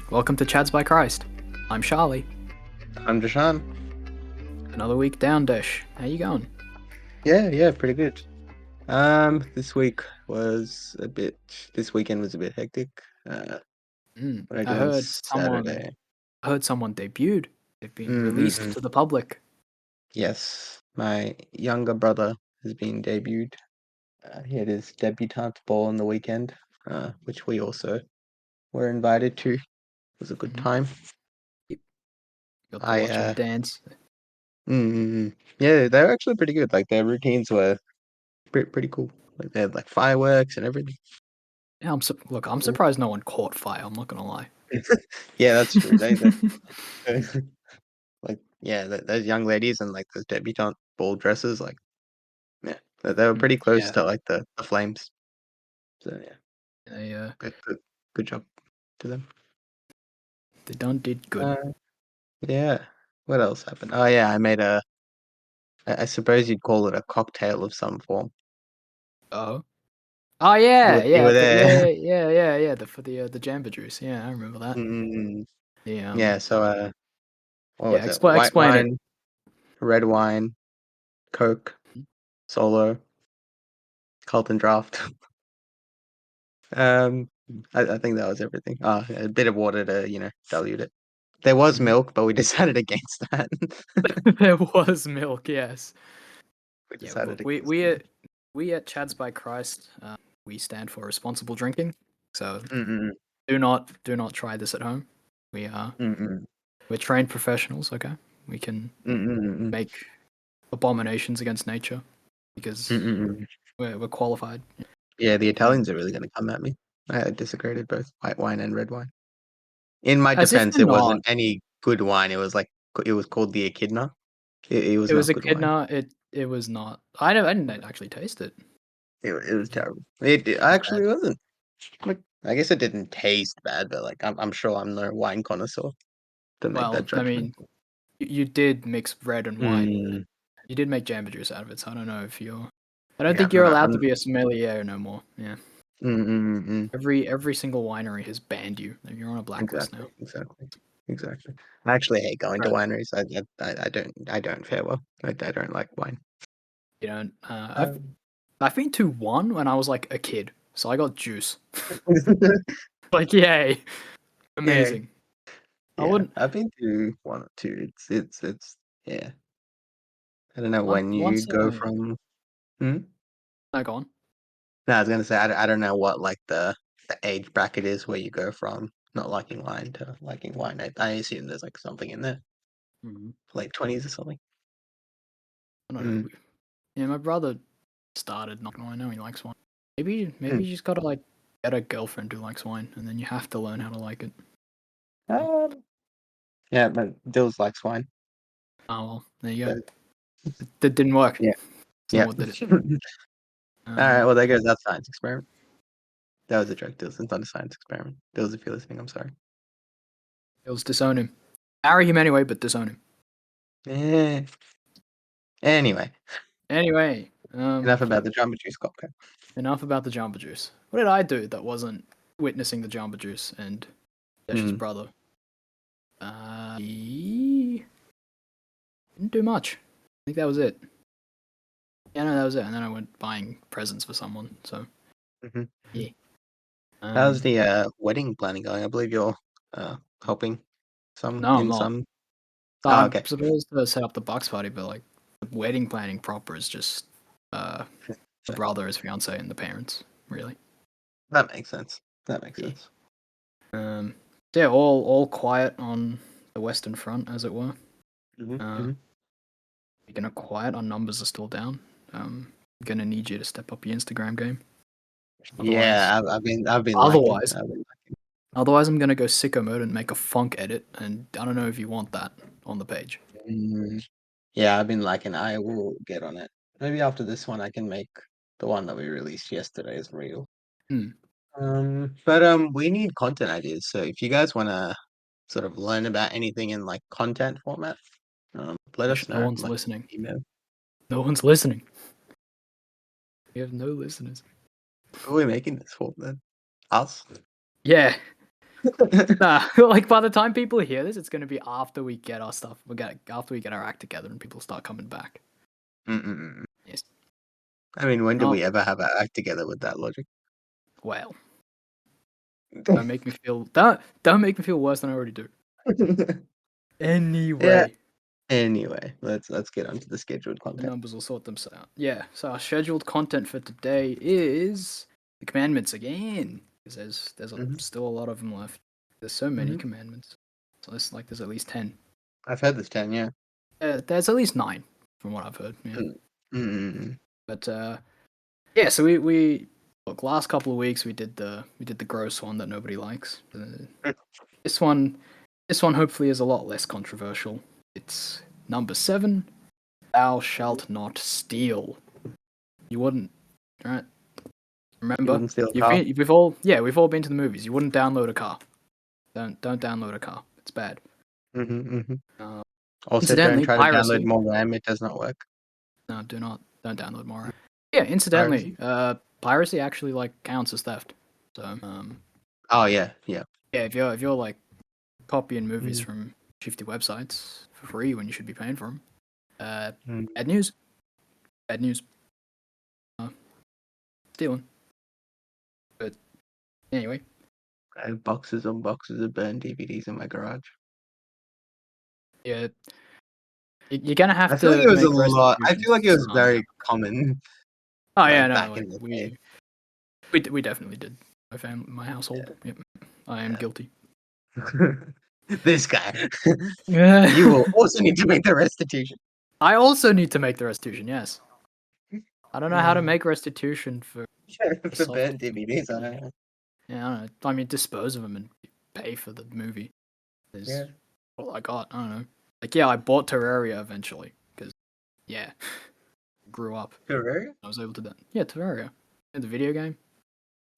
Welcome to Chads by Christ. I'm Charlie. I'm Deshaun. Another week down, Dish. How you going? Yeah, pretty good. This weekend was a bit hectic. What I I do on heard someone. Saturday. I heard someone debuted. They've been released Mm-mm-mm. to the public. Yes, my younger brother has been debuted. He had his debutante ball on the weekend, which we also were invited to. It was a good Mm-hmm. time. Got to I watch him dance. Yeah, they were actually pretty good. Like their routines were pretty cool. Like they had like fireworks and everything. Yeah, I'm surprised no one caught fire. I'm not gonna lie. Yeah, that's true. They like those young ladies and like those debutante ball dresses, like yeah, they were pretty close Yeah, to like the flames. So yeah, they good job to them. did good. Uh, yeah. What else happened? Oh yeah, I made I suppose you'd call it a cocktail of some form. Oh. Oh yeah, You yeah, were there. yeah. For the Jamba Juice. Yeah, I remember that. Mm, The yeah. So what yeah. was it? White Explain it. wine, red wine, Coke, Solo, Carlton Draft. Um, I think that was everything. A bit of water to dilute it. There was Mhm. milk, but we decided against that. There was milk. Yes. We Yeah. decided Look, against milk. we at Chads by Christ, we stand for responsible drinking. So Mm-mm, do not try this at home. We are mm-mm, we're trained professionals. Okay, we can mm-mm, make abominations against nature because mm-mm. we're qualified. Yeah, the We, Italians are really going to come at me. I desecrated both white wine and red wine. In my as if defense, we're it not. wasn't any good wine. It was called the Echidna. It was It was not a good wine. kidna. It was not. I didn't actually taste it. It was terrible. It It's bad. actually wasn't. Like, I guess it didn't taste bad, but like I'm sure I'm no wine connoisseur to make that Well, I judgment. mean, you did mix red and wine. Mm, You did make jamba juice out of it, so I don't know if you're. I don't yeah, think you're allowed to be a sommelier no more. Yeah. mm, mm, mm. Every single winery has banned you. You're on a blacklist Exactly, now. exactly, exactly. I actually hate going to Right. wineries. I don't fare well. I don't like wine. You know, Um, I've been to one when I was like a kid, so I got juice. Like yay, yeah, amazing. I yeah. wouldn't I've been to one or two. It's yeah. I don't know when you once go from. Hmm? no go on. No, I was gonna say I don't know what like the age bracket is where you go from not liking wine to liking wine. I assume there's like something in there, Mhm. late 20s or something. I don't Mm, know. Yeah, my brother started not I know he likes wine. Maybe mm. you just gotta like get a girlfriend who likes wine, and then you have to learn how to like it. Um, yeah, but Dills likes wine. Oh well, there you go. So, That didn't work. yeah, It's not yeah. what did it. All right, Um, well, there goes that science experiment. That was a joke, Dills. It's not a science experiment. Dills, if you're listening, I'm sorry. it was disown him. Marry him anyway, but disown him. Eh. Anyway, Anyway, enough about the Jamba Juice cocktail. enough about the Jamba Juice. What did I do that wasn't witnessing the Jamba Juice and Desh's Mm. brother? Didn't do much. I think that was it. Yeah, no, that was it. And then I went buying presents for someone. So Hmm. yeah. How's Um, the wedding planning going? I believe you're helping some no, I'm in not. some. So Oh, I'm okay. supposed to set up the box party, but like the wedding planning proper is just the Fair. brother, his fiance, and the parents. Really. That makes sense. That makes Yeah. sense. Yeah, all quiet on the Western Front, as it were. Hmm. Uh, Hmm. Speaking of quiet, our numbers are still down. Gonna need you to step up your Instagram game. Otherwise, Yeah, I've been lacking. otherwise, otherwise, I'm gonna go sicko mode and make a funk edit, and I don't know if you want that on the page. Mm, yeah, I've been lacking. I will get on it. Maybe after this one, I can make the one that we released yesterday is real. Hmm. But we need content ideas. So if you guys want to sort of learn about anything in like content format, let us No know. one's Like listening. email. No one's listening. We have no listeners. Who are we making this for then? Us? Yeah, Nah, like by the time people hear this, it's gonna be after we get our stuff. After we get our act together and people start coming back. Mm-mm. Yes. I mean, when do Not we ever have our act together with that logic? well. Don't make me feel don't make me feel worse than I already do. Yeah. Anyway, Anyway, let's get onto the scheduled the content. numbers will sort themselves out. Yeah. So our scheduled content for today is the commandments again, because Mhm. still a lot of them left. There's so many Mhm. commandments. So there's at least 10. I've heard this 10, yeah. There's at least 9 from what I've heard. Yeah. Mm. But yeah. So we look, last couple of weeks we did the gross one that nobody likes. This one hopefully is a lot less controversial. It's number 7. Thou shalt not steal. You wouldn't, right? You Remember, wouldn't steal a car? we've all been to the movies. You wouldn't download a car. Don't download a car. It's bad. Mm-hmm. Uh, Also, don't incidentally, try to download piracy. more RAM. It does not work. No, don't download more. Yeah, incidentally, Piracy? piracy actually like counts as theft. So Oh, yeah. yeah, if you're like copying movies Mm. from shifty websites for free when you should be paying for them, Mm. bad news. Bad news. Stealing. But anyway, I have boxes on boxes of burned DVDs in my garage. yeah, you're gonna I have feel like to it was a make lot. I restitution feel like it was somehow. very common, Oh yeah, like no, back like in the day. we definitely did. My household. Yep, I am guilty. This guy. You will also need to make the restitution. I also need to make the restitution. Yes, I don't know how to Mm. make restitution for the For soft. burned DVDs, I don't know. Yeah, I don't know. I mean, dispose of them and pay for the movie Yeah. is all I got. I don't know. Like, yeah, I bought Terraria eventually because yeah, grew up. Terraria? I was able to do. Yeah, Terraria, the video game.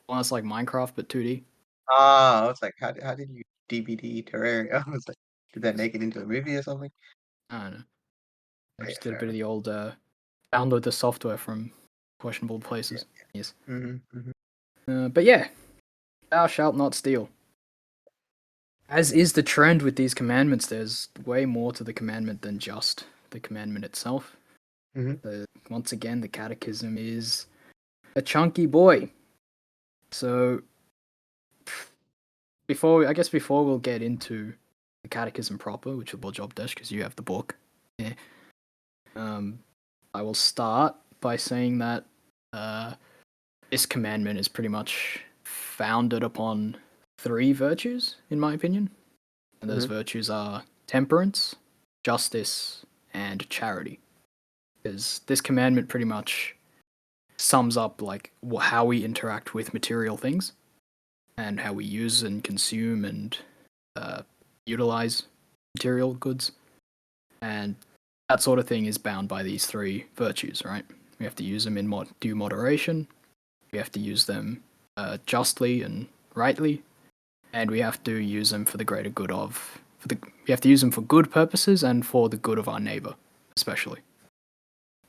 One that's like Minecraft but 2D. Ah, I was like, how did you DVD Terraria? I was like, did that make it into a movie or something? I don't know. I Oh, yeah, just did a fair bit of enough. the old download the software from questionable Yeah. places. Yes. Mm-hmm. But yeah, thou shalt not steal. As is the trend with these commandments, there's way more to the commandment than just the commandment itself. Mm-hmm. Once again, the catechism is a chunky boy. So before we'll get into the catechism proper, which will be job desk because you have the book. Yeah. I will start by saying that this commandment is pretty much founded upon 3 virtues, in my opinion. And those Mm-hmm. virtues are temperance, justice, and charity. Because this commandment pretty much sums up like how we interact with material things and how we use and consume and utilize material goods. And that sort of thing is bound by these 3 virtues, right? We have to use them in due moderation. We have to use them justly and rightly, and we have to use them for the greater good of. We have to use them for good purposes and for the good of our neighbor, especially.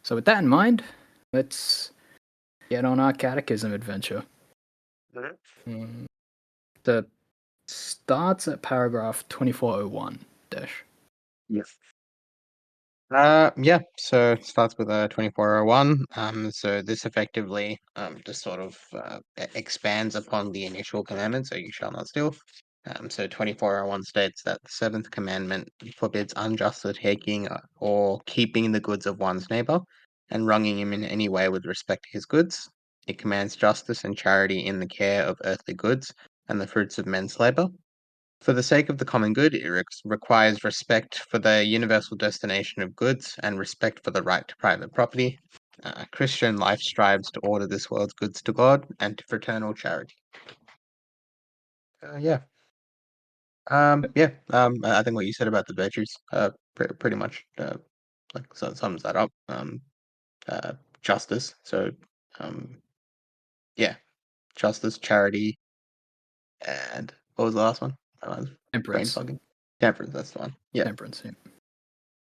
So, with that in mind, let's get on our catechism adventure. The starts at paragraph 2401 dash. Yes. Yeah, so it starts with 2401. So this effectively just sort of expands upon the initial commandment, so you shall not steal. So 2401 states that the 7th commandment forbids unjustly taking or keeping the goods of one's neighbor and wronging him in any way with respect to his goods. It commands justice and charity in the care of earthly goods and the fruits of men's labor. For the sake of the common good, it requires respect for the universal destination of goods and respect for the right to private property. Christian life strives to order this world's goods to God and to fraternal charity. Yeah. Yeah. I think what you said about the virtues, pretty much, like sums that up. Uh, Justice. So, yeah, justice, charity, and what was the last one? Brain Temperance. fogging. Temperance. That's the one. Yeah. Temperance, yeah.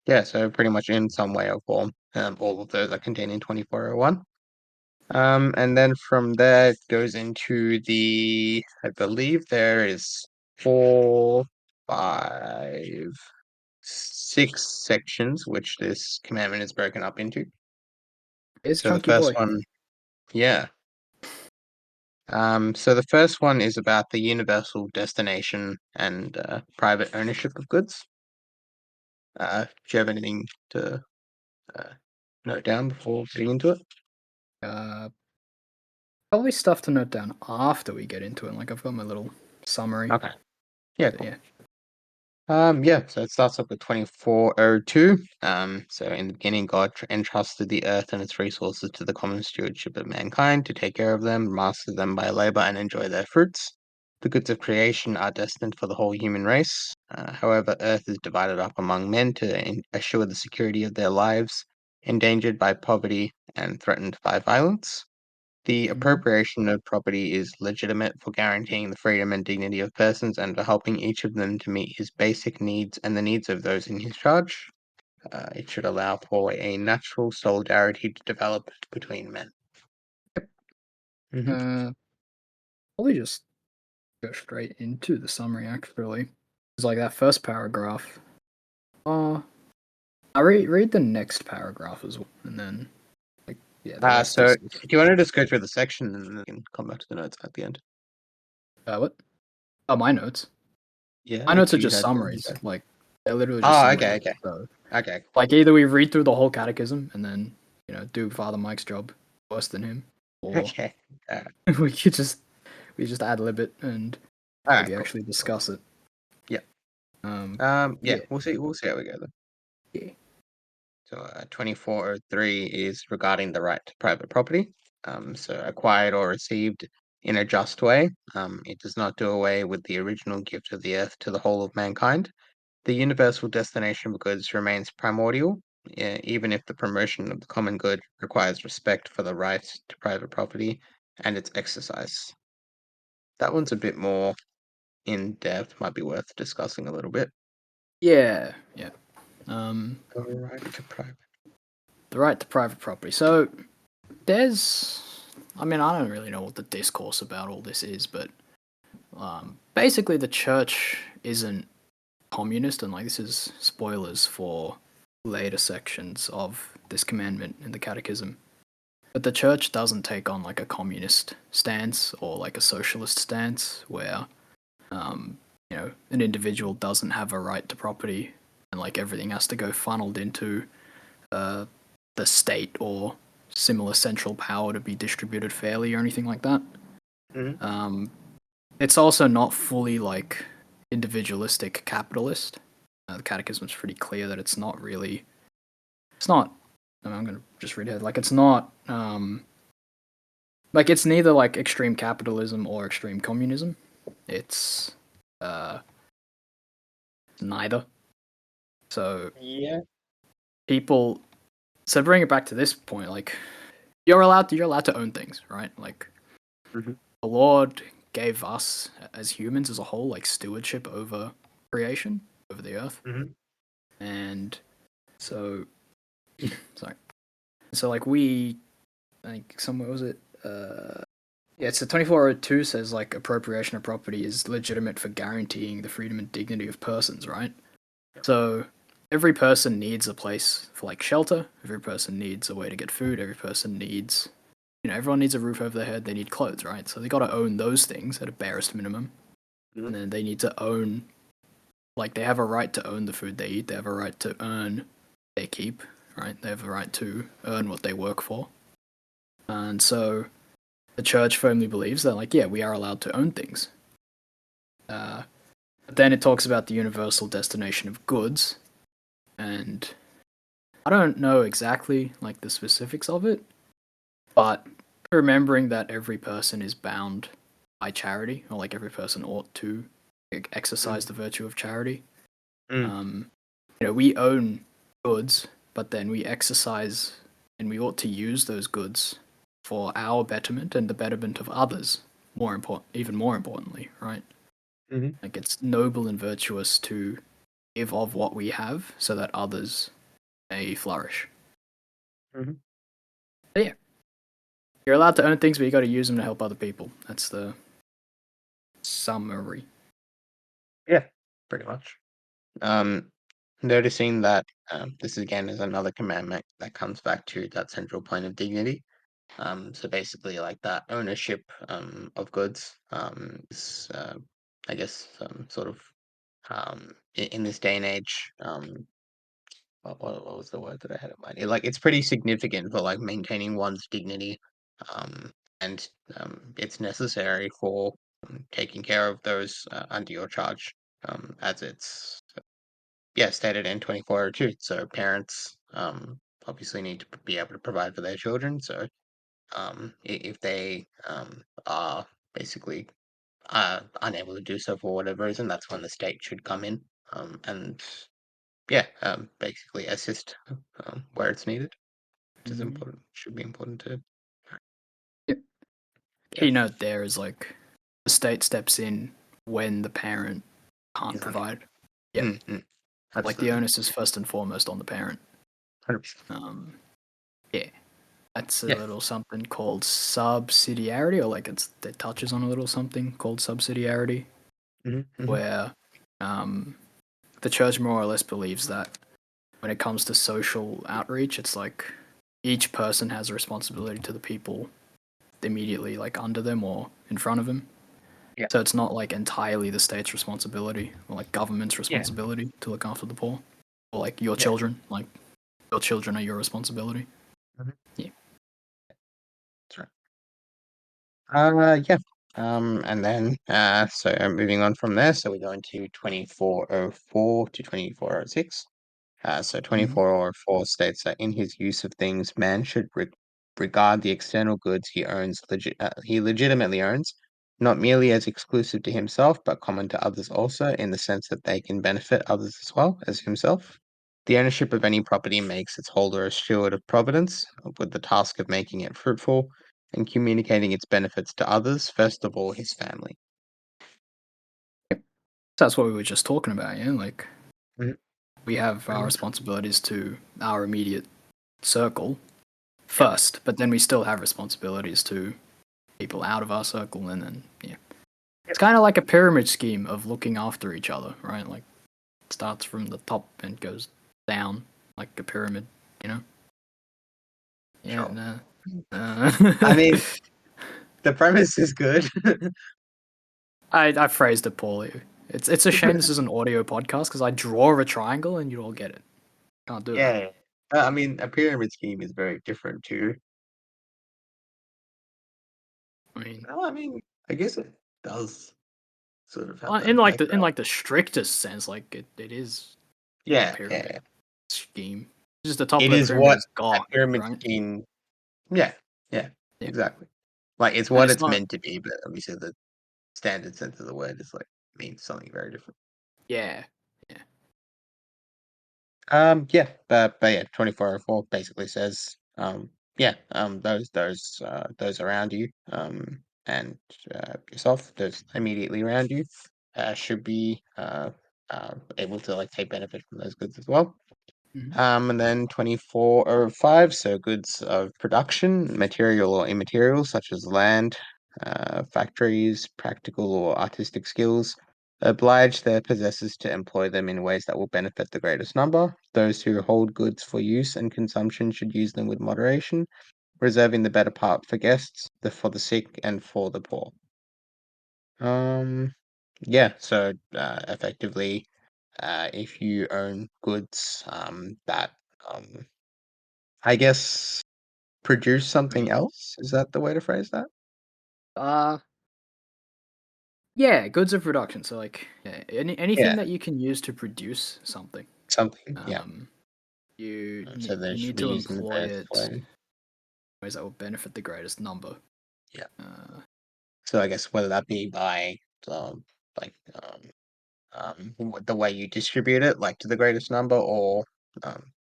Yeah, so pretty much in some way or form, all of those are contained in 2401. And then from there it goes into I believe there is 4, 5, 6 sections, which this commandment is broken up into. It's So the chunky first boy. one, yeah. So the first one is about the universal destination and private ownership of goods. Do you have anything to uh, note down before getting into it? Uh, Probably stuff to note down after we get into it. Like I've got my little summary. Okay. Yeah, But cool. yeah. Yeah, so it starts off with 2402. So in the beginning, God entrusted the earth and its resources to the common stewardship of mankind to take care of them, master them by labor, and enjoy their fruits. The goods of creation are destined for the whole human race. However, earth is divided up among men to assure the security of their lives, endangered by poverty and threatened by violence. The Mhm. appropriation of property is legitimate for guaranteeing the freedom and dignity of persons and for helping each of them to meet his basic needs and the needs of those in his charge. It should allow for a natural solidarity to develop between men. hmm Uh, Probably just go straight into the summary. Actually, it's like that first paragraph. I read the next paragraph as well, and then like yeah, the rest so, is do you want to just go through the section and then we can come back to the notes at the end? what? Oh, my notes. Yeah, My notes if are you just had something to summaries. say. Like they're literally just Oh, okay, summaries. okay, So okay. like either we read through the whole catechism and then do Father Mike's job worse than him, or Okay. Uh, we just ad lib it and all right, maybe cool. actually Cool. discuss it. Yeah. Yeah, Yeah, we'll see how we go then. yeah, So 2403 is regarding the right to private property. So acquired or received in a just way. It does not do away with the original gift of the earth to the whole of mankind. The universal destination of goods remains primordial, even if the promotion of the common good requires respect for the right to private property and its exercise. That one's a bit more in depth, might be worth discussing a little bit. yeah. Um, The right to private. the right to private property. So there's, I mean, I don't really know what the discourse about all this is, but basically the church isn't communist, and like this is spoilers for later sections of this commandment in the catechism. But the church doesn't take on like a communist stance or like a socialist stance where an individual doesn't have a right to property and like everything has to go funneled into uh, the state or similar central power to be distributed fairly or anything like that. Mhm, Um, it's also not fully like individualistic capitalist. The catechism is pretty clear that it's not really. It's not. I'm gonna just read it. Like it's not. Like it's neither like extreme capitalism or extreme communism. It's uh, neither. So Yeah. people. So bring it back to this point. Like you're allowed to own things, right? Like mhm, the Lord gave us as humans as a whole like stewardship over creation, over the earth, mhm, and so sorry. So like we, I think somewhere was it. Yeah, it's the 2402 says like appropriation of property is legitimate for guaranteeing the freedom and dignity of persons, right? So every person needs a place for like shelter. Every person needs a way to get food. Every person needs, everyone needs a roof over their head. They need clothes, right? So they got to own those things at a barest minimum, mhm, and then they need to own, like they have a right to own the food they eat. They have a right to earn their keep, right? They have a right to earn what they work for, and so the church firmly believes that, like, yeah, we are allowed to own things. But then it talks about the universal destination of goods, and I don't know exactly like the specifics of it, but remembering that every person is bound by charity, or like every person ought to mhm, exercise the virtue of charity. mm, Um, we own goods, but then we exercise and we ought to use those goods for our betterment and the betterment of others. Even more importantly, right? mhm, Like it's noble and virtuous to give of what we have so that others may flourish. mhm. But yeah, you're allowed to own things, but you got to use them to help other people. That's the summary. Yeah, pretty much. Um, Noticing that this again is another commandment that comes back to that central point of dignity. So basically, like that ownership of goods is, I guess, sort of in this day and age. What was the word that I had in mind? It's pretty significant for like maintaining one's dignity, um, and it's necessary for taking care of those under your charge, as it's stated in 2402. So parents obviously need to be able to provide for their children. So if they are basically unable to do so for whatever reason, that's when the state should come in and basically assist where it's needed, which is Mm. important. Should be important too. Yep. Yeah, Key note there is like the state steps in when the parent can't is unable. provide. Yeah, like the Absolutely, onus is first and foremost on the parent. 100%. Um, yeah, that's a Yeah. little something called subsidiarity, or like it touches on a little something called subsidiarity, Hmm. Hmm. where um, the church more or less believes that when it comes to social outreach, it's like each person has a responsibility to the people immediately like under them or in front of them. Yeah. So it's not like entirely the state's responsibility or like government's Yeah. responsibility to look after the poor or like your Yeah. children. Like your children are your responsibility. Mhm. Yeah. That's right. Yeah. And then so moving on from there, so we go into 2404 to 2406. So Mm-hmm. 2404 states that in his use of things, man should regard the external goods he legitimately owns, not merely as exclusive to himself, but common to others also, in the sense that they can benefit others as well as himself. The ownership of any property makes its holder a steward of providence, with the task of making it fruitful and communicating its benefits to others, first of all his family. So that's what we were just talking about. Yeah. Like Mhm. we have Pretty our much. responsibilities to our immediate circle Yeah. first, but then we still have responsibilities to people out of our circle. And then, yeah. Yeah. It's kind of like a pyramid scheme of looking after each other, right? Like it starts from the top and goes down like a pyramid, you know? Yeah, Sure. no. I mean, the premise is good. I phrased it poorly. It's a shame this is an audio podcast because I draw a triangle and you'd all get it. Can't do that. Yeah. I mean, a pyramid scheme is very different too. I mean, Well, I mean, I guess it does sort of have that in like effect, the right? strictest sense, like it is a Yeah, yeah, pyramid yeah. scheme. Just the top It of the is pyramid what is a God, pyramid right? scheme. Yeah, yeah, Yeah, exactly. Like it's and what it's it's not. meant to be, but obviously the standard sense of the word is like means something very different. Yeah, yeah. Yeah, but yeah, 2404 basically says, those around you, and yourself, those immediately around you, should be able to like take benefit from those goods as well. Hmm. And then 2405, so goods of production, material or immaterial, such as land, factories, practical or artistic skills, oblige their possessors to employ them in ways that will benefit the greatest number. Those who hold goods for use and consumption should use them with moderation, reserving the better part for guests, for the sick, and for the poor. Um, yeah, so effectively, if you own goods that I guess produce I something mean, else? Is that the way to phrase that? uh, yeah, goods of production. So like anything Yeah, that you can use to produce something. something. Yeah. Um, you So they you should need be to used in the employ best it way. in ways that will benefit the greatest number. Yeah. Uh, So I guess whether that be by um, like the way you distribute it, like to the greatest number, or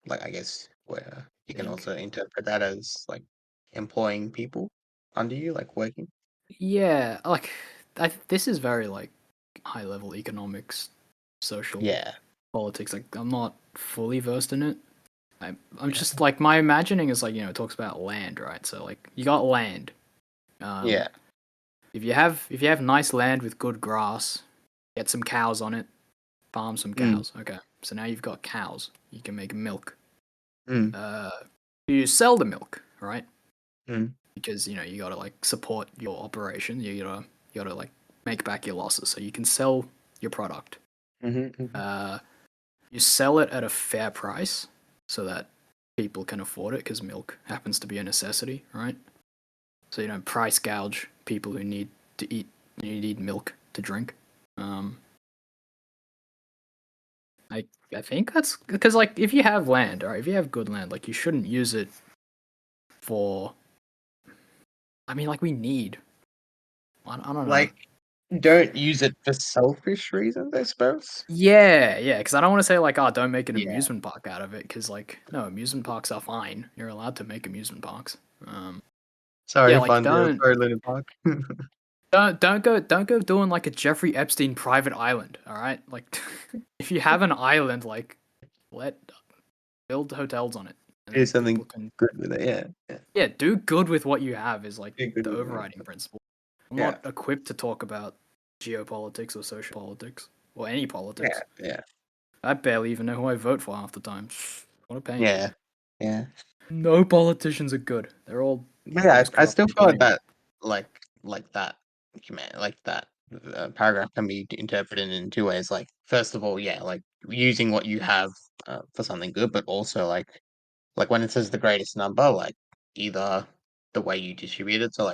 like I guess where you I can think, also interpret that as like employing people under you, like working. yeah, like this is very like high level economics, social Yeah. politics. Like I'm not fully versed in it. I'm Yeah. just like my imagining is like it talks about land, right? So like you got land. Um, Yeah. if you have nice land with good grass, get some cows on it. farm some Mm, cows. Okay, so now you've got cows. You can make milk. mm, Uh, you sell the milk, right? mm, Because you gotta like support your operation. You gotta like make back your losses, so you can sell your product. mhm, mhm. Uh, you sell it at a fair price so that people can afford it because milk happens to be a necessity, right? So you don't price gouge people who need to eat, you need milk to drink. Um, I think that's because like if you have land, or if you have good land, like you shouldn't use it for. I mean, like we need. I don't know. Like, don't use it for selfish reasons, I suppose. Yeah, because I don't want to say like, oh, don't make an Yeah. amusement park out of it, because like, no, amusement parks are fine. You're allowed to make amusement parks. Yeah, Sorry, like Fonzie. Sorry, Luna Park. don't go doing like a Jeffrey Epstein private island. All right, like if you have an island, like let build hotels on it, and Do then people something can good with it. Yeah. Yeah. yeah do good with what you have is like Do good the with it. overriding principle. I'm Yeah. not equipped to talk about geopolitics or social politics or any Yeah. politics. Yeah. I barely even know who I vote for half the time. What a pain. Yeah. Yeah. No politicians are good. They're all But yeah, the most I corrupt still people feel like anyway. that, like that, like that paragraph can be interpreted in two ways. Like, first of all, yeah, like using what you have for something good, but also like when it says the greatest number, like either the way you distribute it, so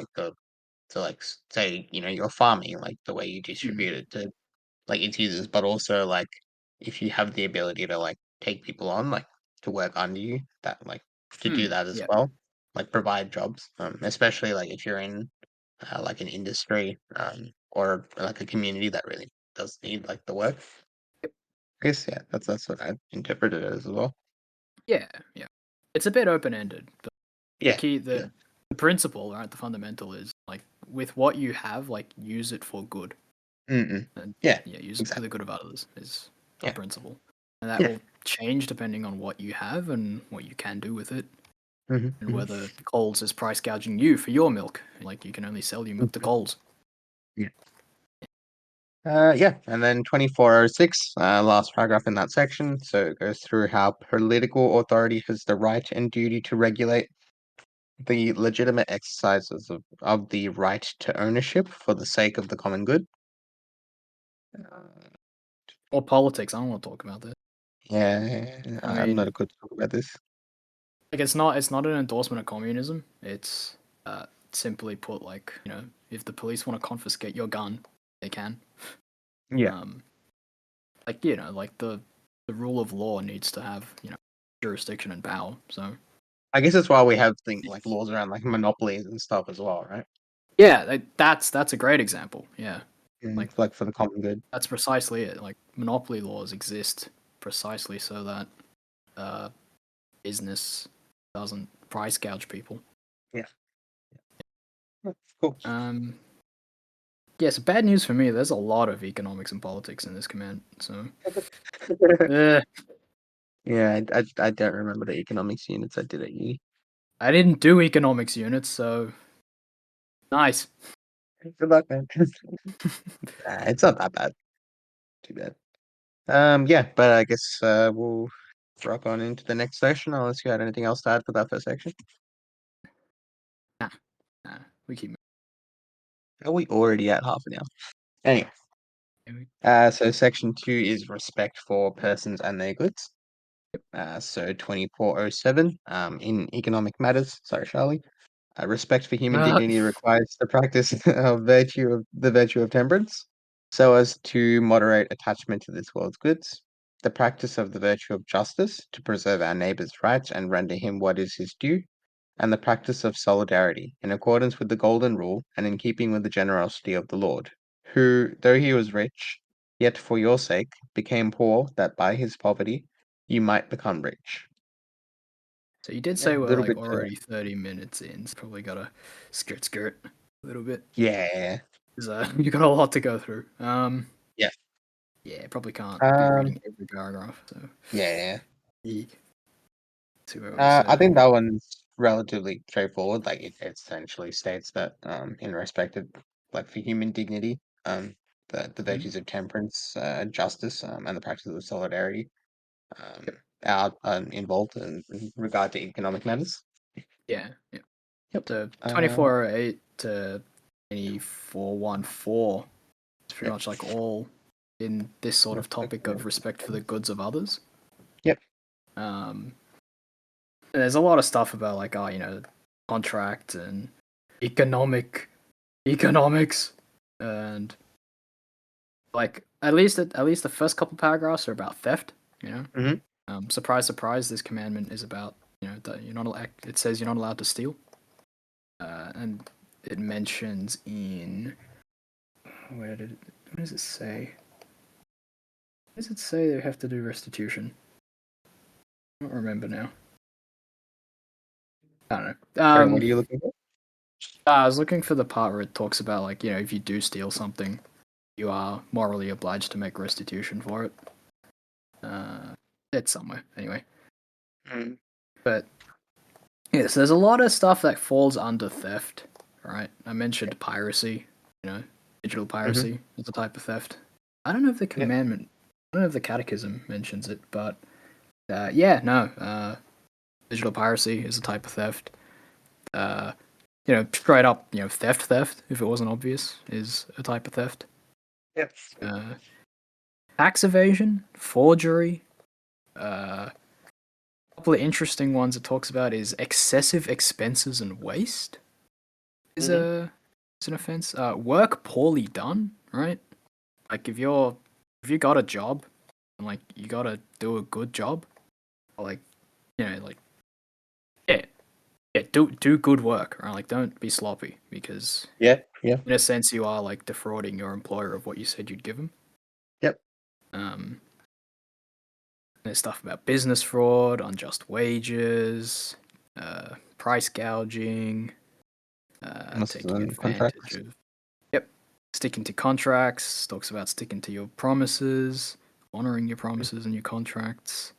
like say you're farming, like the way you Mm. distribute it to like its users, but also like if you have the ability to like take people on, like to work under you, that like to do Mm. that as Yeah. well, like provide jobs, especially like if you're in like an industry or like a community that really does need like the work. I guess yeah, that's what I interpreted it as well. Yeah. Yeah. It's a bit open ended, but the Yeah, key, yeah, the principle, right? The fundamental is like with what you have, like use it for good, mm and yeah, yeah, use it for the exactly. good of others is the Yeah, principle, and that yeah, will change depending on what you have and what you can do with it, and hmm whether Coles is price gouging you for your milk. Like you can only sell your milk to hmm Coles. yeah. Yeah, and then 2406, last paragraph in that section. So it goes through how political authority has the right and duty to regulate the legitimate exercises of the right to ownership for the sake of the common good. Uh, Or politics. I don't want to talk about this. yeah, I I'm not mean, a good talk about this. like it's not an endorsement of communism. It's simply put, like if the police want to confiscate your gun, they can. Yeah, Um, like like the rule of law needs to have jurisdiction and power. So I guess that's why we have things like laws around like monopolies and stuff as well, right? yeah, that's a great example. Yeah, like Like for the common good. that's precisely it. Like monopoly laws exist precisely so that uh, business doesn't price gouge people. Yeah, cool. Um, yeah, so bad news for me. There's a lot of economics and politics in this command. So, eh, Yeah, I don't remember the economics units I did at uni. I didn't do economics units, so nice. Good luck, man. It's not that bad. Too bad. Yeah, but I guess we'll rock on into the next section unless you had anything else to add for that first section. Nah, nah, we keep Are we already at half an hour? Anyway, moving. so section 2 is respect for persons and their goods. So 2407, in economic matters, sorry, Charlie. Respect for human Uh, dignity requires the practice of the virtue of temperance, so as to moderate attachment to this world's goods. The practice of the virtue of justice to preserve our neighbour's rights and render him what is his due, and the practice of solidarity in accordance with the golden rule and in keeping with the generosity of the Lord, who, though he was rich, yet for your sake became poor, that by his poverty you might become rich. so you did Yeah, say a we're little like bit. already 30 minutes in. So probably gotta skirt a little bit. Yeah, 'Cause, you got a lot to go through. yeah, Yeah, probably can't be um, reading every paragraph. So, yeah. eek. See what we I said. think that one's relatively straightforward. Like it essentially states that in respect of like for human dignity, the virtues of temperance, justice, and the practice of solidarity are involved in regard to economic matters. Yeah. Yeah. Yep. So 2408 to 2414 is pretty Yep. much like all in this sort of topic of respect for the goods of others. Yep. There's a lot of stuff about like contract and economics, and like at least the first couple paragraphs are about theft. Surprise, surprise, this commandment is about that you're not allowed. It says you're not allowed to steal, and it mentions in what does it say? What does it say they have to do restitution? I don't remember now. I don't know. Sorry, what are you looking for? I was looking for the part where it talks about like if you do steal something, you are morally obliged to make restitution for it. It's somewhere anyway. But yes, there's a lot of stuff that falls under theft, right? I mentioned piracy, digital piracy is a type of theft. I don't know if the commandment, I don't know if the catechism mentions it, but digital piracy is a type of theft. Straight up, theft, if it wasn't obvious, is a type of theft. Yep. Tax evasion, forgery. A couple of interesting ones it talks about is excessive expenses and waste is an offense. Work poorly done, right? Like if you got a job and like you gotta do a good job, or like do good work, right? Like don't be sloppy because in a sense you are like defrauding your employer of what you said you'd give them. Yep. There's stuff about business fraud, unjust wages, price gouging, taking advantage of. Yep, sticking to contracts. Talks about sticking to your promises, honoring your promises and your contracts.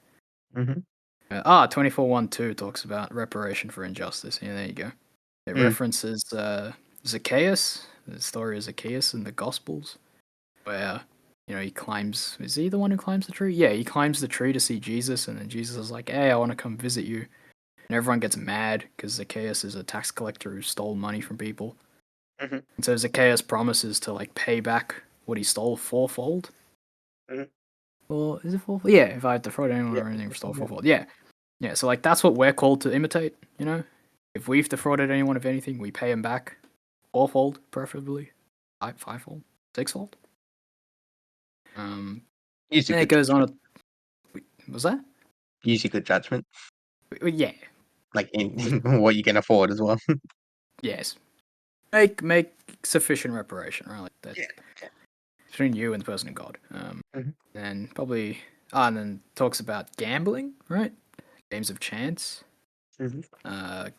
24:12 talks about reparation for injustice. Yeah, there you go. It references Zacchaeus, the story of Zacchaeus in the Gospels, where he climbs. Is he the one who climbs the tree? Yeah, he climbs the tree to see Jesus, and then Jesus is like, "Hey, I want to come visit you." And everyone gets mad because Zacchaeus is a tax collector who stole money from people. And so Zacchaeus promises to like pay back what he stole fourfold. Or is it fourfold? Yeah, if I had defrauded anyone or anything, stole fourfold. Yeah. Yeah, so like that's what we're called to imitate, If we've defrauded anyone of anything, we pay them back fourfold, preferably. Fivefold? Sixfold? And it goes on. Was that? Use your good judgment. Yeah. Like in what you can afford as well. Yes. Make sufficient reparation, right? Like that. Between you and the person in God. And probably and then talks about gambling, right? Games of chance.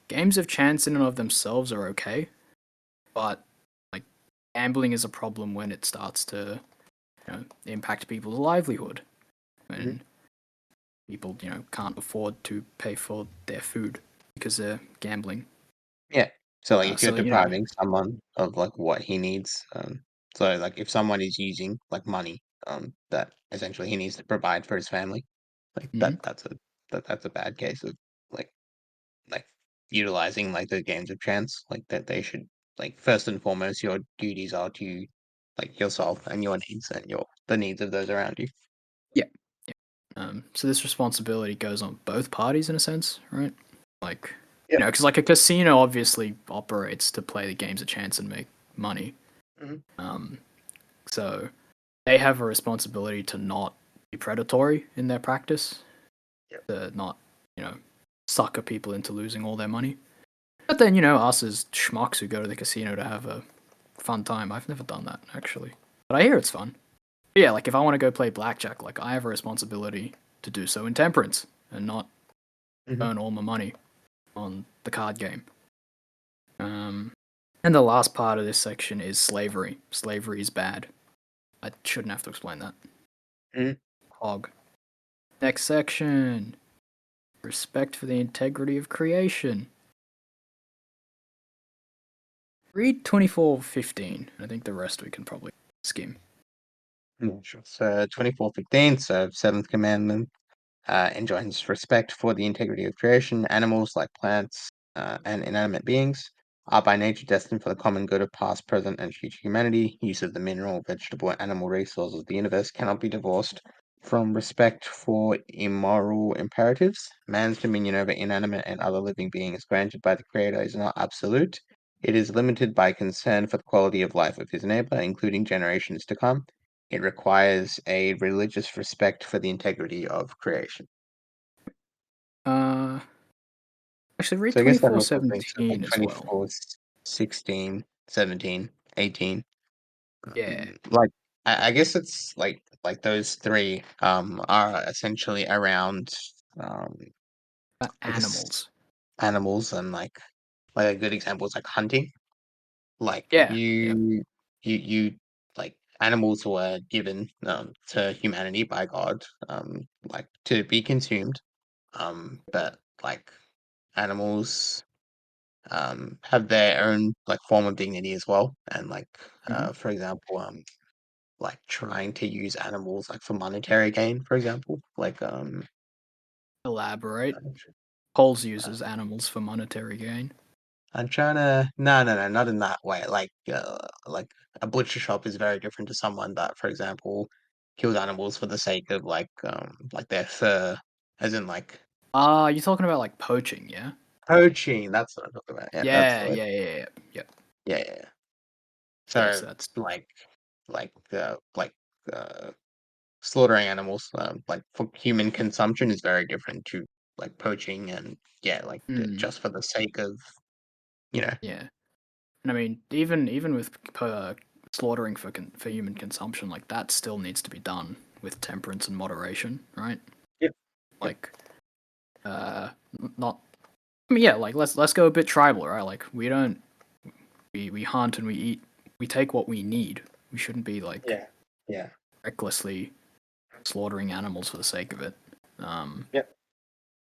Games of chance in and of themselves are okay, but like gambling is a problem when it starts to impact people's livelihood, when people can't afford to pay for their food because they're gambling. Yeah. So like if you're depriving someone of like what he needs, so like if someone is using like money, that essentially he needs to provide for his family, like that's a bad case of like utilizing like the games of chance, like that they should like first and foremost your duties are to like yourself and your needs and the needs of those around you. Yeah. So this responsibility goes on both parties in a sense, right? Like, because like a casino obviously operates to play the games of chance and make money. So they have a responsibility to not be predatory in their practice, to not, sucker people into losing all their money. But then, us as schmucks who go to the casino to have a fun time, I've never done that, actually. But I hear it's fun. But yeah, like if I want to go play blackjack, like I have a responsibility to do so in temperance and not earn all my money on the card game. And the last part of this section is slavery. Slavery is bad. I shouldn't have to explain that. Hog. Next section. Respect for the integrity of creation. Read 24:15. I think the rest we can probably skim. Yeah, sure. So 24:15, so seventh commandment, enjoins respect for the integrity of creation. Animals like plants and inanimate beings are by nature destined for the common good of past, present, and future humanity. Use of the mineral, vegetable, and animal resources of the universe cannot be divorced from respect for immoral imperatives. Man's dominion over inanimate and other living beings granted by the Creator is not absolute. It is limited by concern for the quality of life of his neighbor, including generations to come. It requires a religious respect for the integrity of creation. Uh, actually, read So I guess that twenty-four also brings up like seventeen as well. 24, 16, 17, 18. Yeah, Like I guess it's like those three are essentially around um I guess animals. animals and like a good example is like hunting. Like Yeah, yeah. you like animals were given to humanity by God like to be consumed. But like animals have their own like form of dignity as well. And like Hmm. for example, like trying to use animals like for monetary gain, for example. Like Elaborate. Coles uses uh, animals for monetary gain. I'm trying to no, not in that way. Like a butcher shop is very different to someone that, for example, kills animals for the sake of like their fur, as in like Ah, you're talking about like poaching, yeah? poaching. That's what I'm talking about. Yeah, that's Yeah, the word. yeah, yeah, yeah, yeah. Yeah. Yes, So that's like uh, slaughtering animals like for human consumption is very different to like poaching and yeah, like mm, just for the sake of you know. yeah. And I mean, even with slaughtering for for human consumption, like that still needs to be done with temperance and moderation, right? Yep. Yep. Like, not. I mean, yeah, like let's go a bit tribal, right? Like we don't we hunt and we eat. We take what we need. We shouldn't be like Yeah. Yeah. recklessly slaughtering animals for the sake of it. Um, Yep.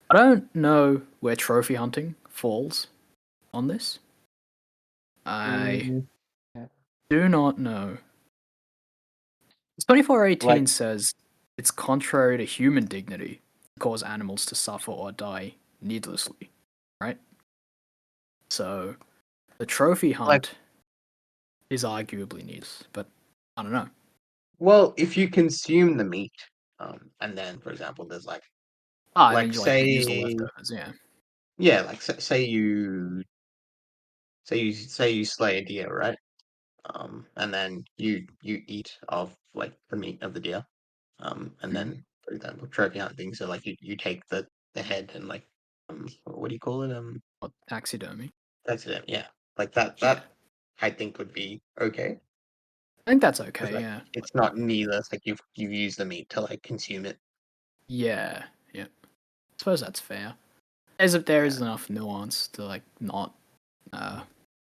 I don't know where trophy hunting falls on this. I Mm, yeah. do not know. Like 2418 says it's contrary to human dignity to cause animals to suffer or die needlessly, right? So the trophy like hunt is arguably needs, but I don't know. well, if you consume the meat, and then for example, there's Ah, and then like you like use the say leftovers, yeah. yeah, like say you slay a deer, right? And then you eat of like the meat of the deer. And Mm-hmm. then, for example, trophy hunting. So like you take the head and like what do you call it? Taxidermy. That's it. Yeah, like that. Yeah, That I think would be okay I think that's because okay. like Yeah, it's not needless. Like you've used the meat to like consume it. yeah, yeah. I suppose that's fair. As if there Yeah. is enough nuance to like not uh,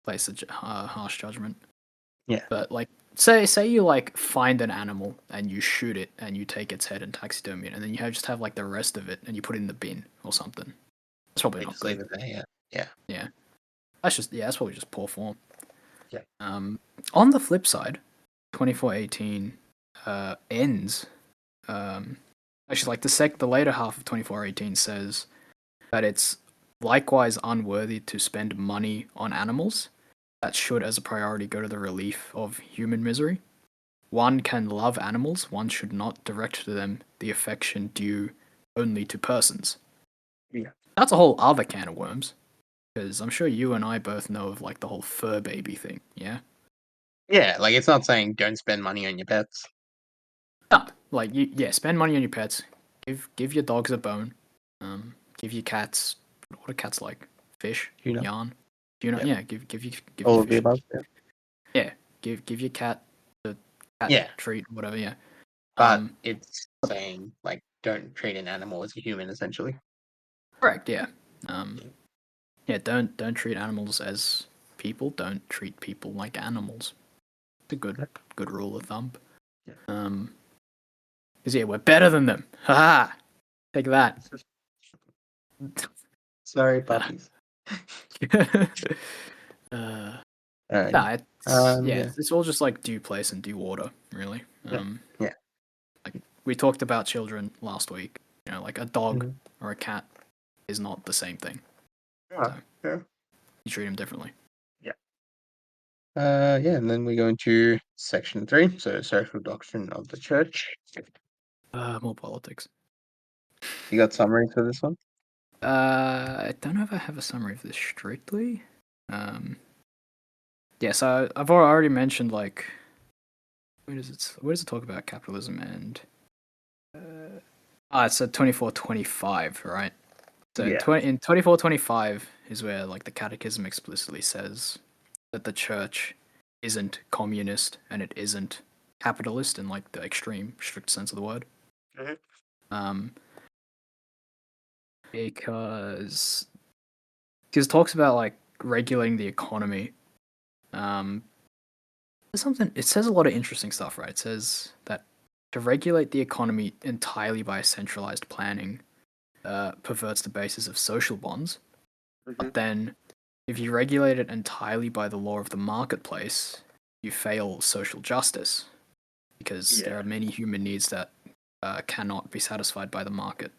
place a harsh judgment. Yeah. But like, say you like find an animal and you shoot it and you take its head and taxidermy it, and then you just have like the rest of it and you put it in the bin or something. That's probably They not just good. leave it there. Yeah. Yeah. Yeah, that's probably just poor form. Yeah. Um, on the flip side, 2418 ends. Um, actually, like the later half of 2418 says that it's likewise unworthy to spend money on animals that should, as a priority, go to the relief of human misery. One can love animals, one should not direct to them the affection due only to persons. Yeah. That's a whole other can of worms, because I'm sure you and I both know of like the whole fur baby thing, yeah? Yeah. Like it's not saying don't spend money on your pets. No, like yeah, spend money on your pets. Give your dogs a bone. Give your cats. What are cats like? Fish, You know. yarn. Do you know? Yeah. Yeah, give your All of the fish. above. Yeah. Yeah, give your cat a cat Yeah. treat, whatever. Yeah. But Um, it's saying like don't treat an animal as a human essentially. correct. Yeah. Um, Yeah. yeah. Don't treat animals as people. Don't treat people like animals. It's a good rule of thumb. Yeah. Because yeah, we're better than them. Haha. Take that. Sorry, Uh, puppies. uh, Alrighty. nah, it's yeah, Yeah. it's all just like due place and due order, really. Yeah. Like we talked about children last week. Like a dog Mhm. or a cat is not the same thing. Yeah. So Yeah. you treat them differently. Yeah. Yeah, and then we go into section 3, so social doctrine of the church. More politics. You got summaries for this one? I don't know if I have a summary of this strictly. Yeah, so I've already mentioned like where does it talk about capitalism and it's at 2425, right? So Yeah. in 2425 is where like the catechism explicitly says that the church isn't communist and it isn't capitalist in like the extreme strict sense of the word. Mhm. Um because it talks about like regulating the economy. There's something it says a lot of interesting stuff, right? It says that to regulate the economy entirely by centralized planning perverts the basis of social bonds. Mhm. But then, if you regulate it entirely by the law of the marketplace, you fail social justice because there Yeah. are many human needs that cannot be satisfied by the market.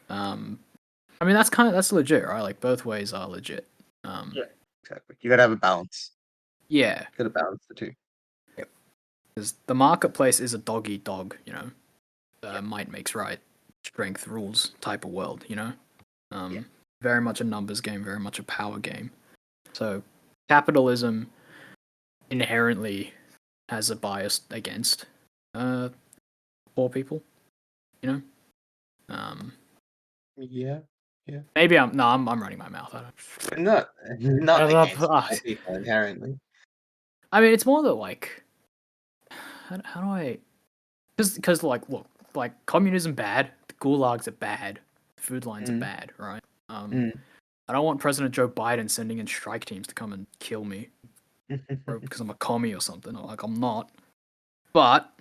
Um, I mean, that's legit, right? Like both ways are legit. Yeah. Exactly. You gotta have a balance. Yeah, Gotta balance the two. because the marketplace is a dog eat dog, Yeah. might makes right, strength rules type of world, Yeah. Um, very much a numbers game, very much a power game. So capitalism inherently has a bias against uh, poor people, you know. Um, Yeah. Yeah. maybe I'm running my mouth. I don't. Not against poor people inherently. I mean, it's more that like, how do I? Because like, look, like communism bad, the gulags are bad, the food lines are Mm. bad, right? Mm. I don't want President Joe Biden sending in strike teams to come and kill me, or because I'm a commie or something. Like I'm not, but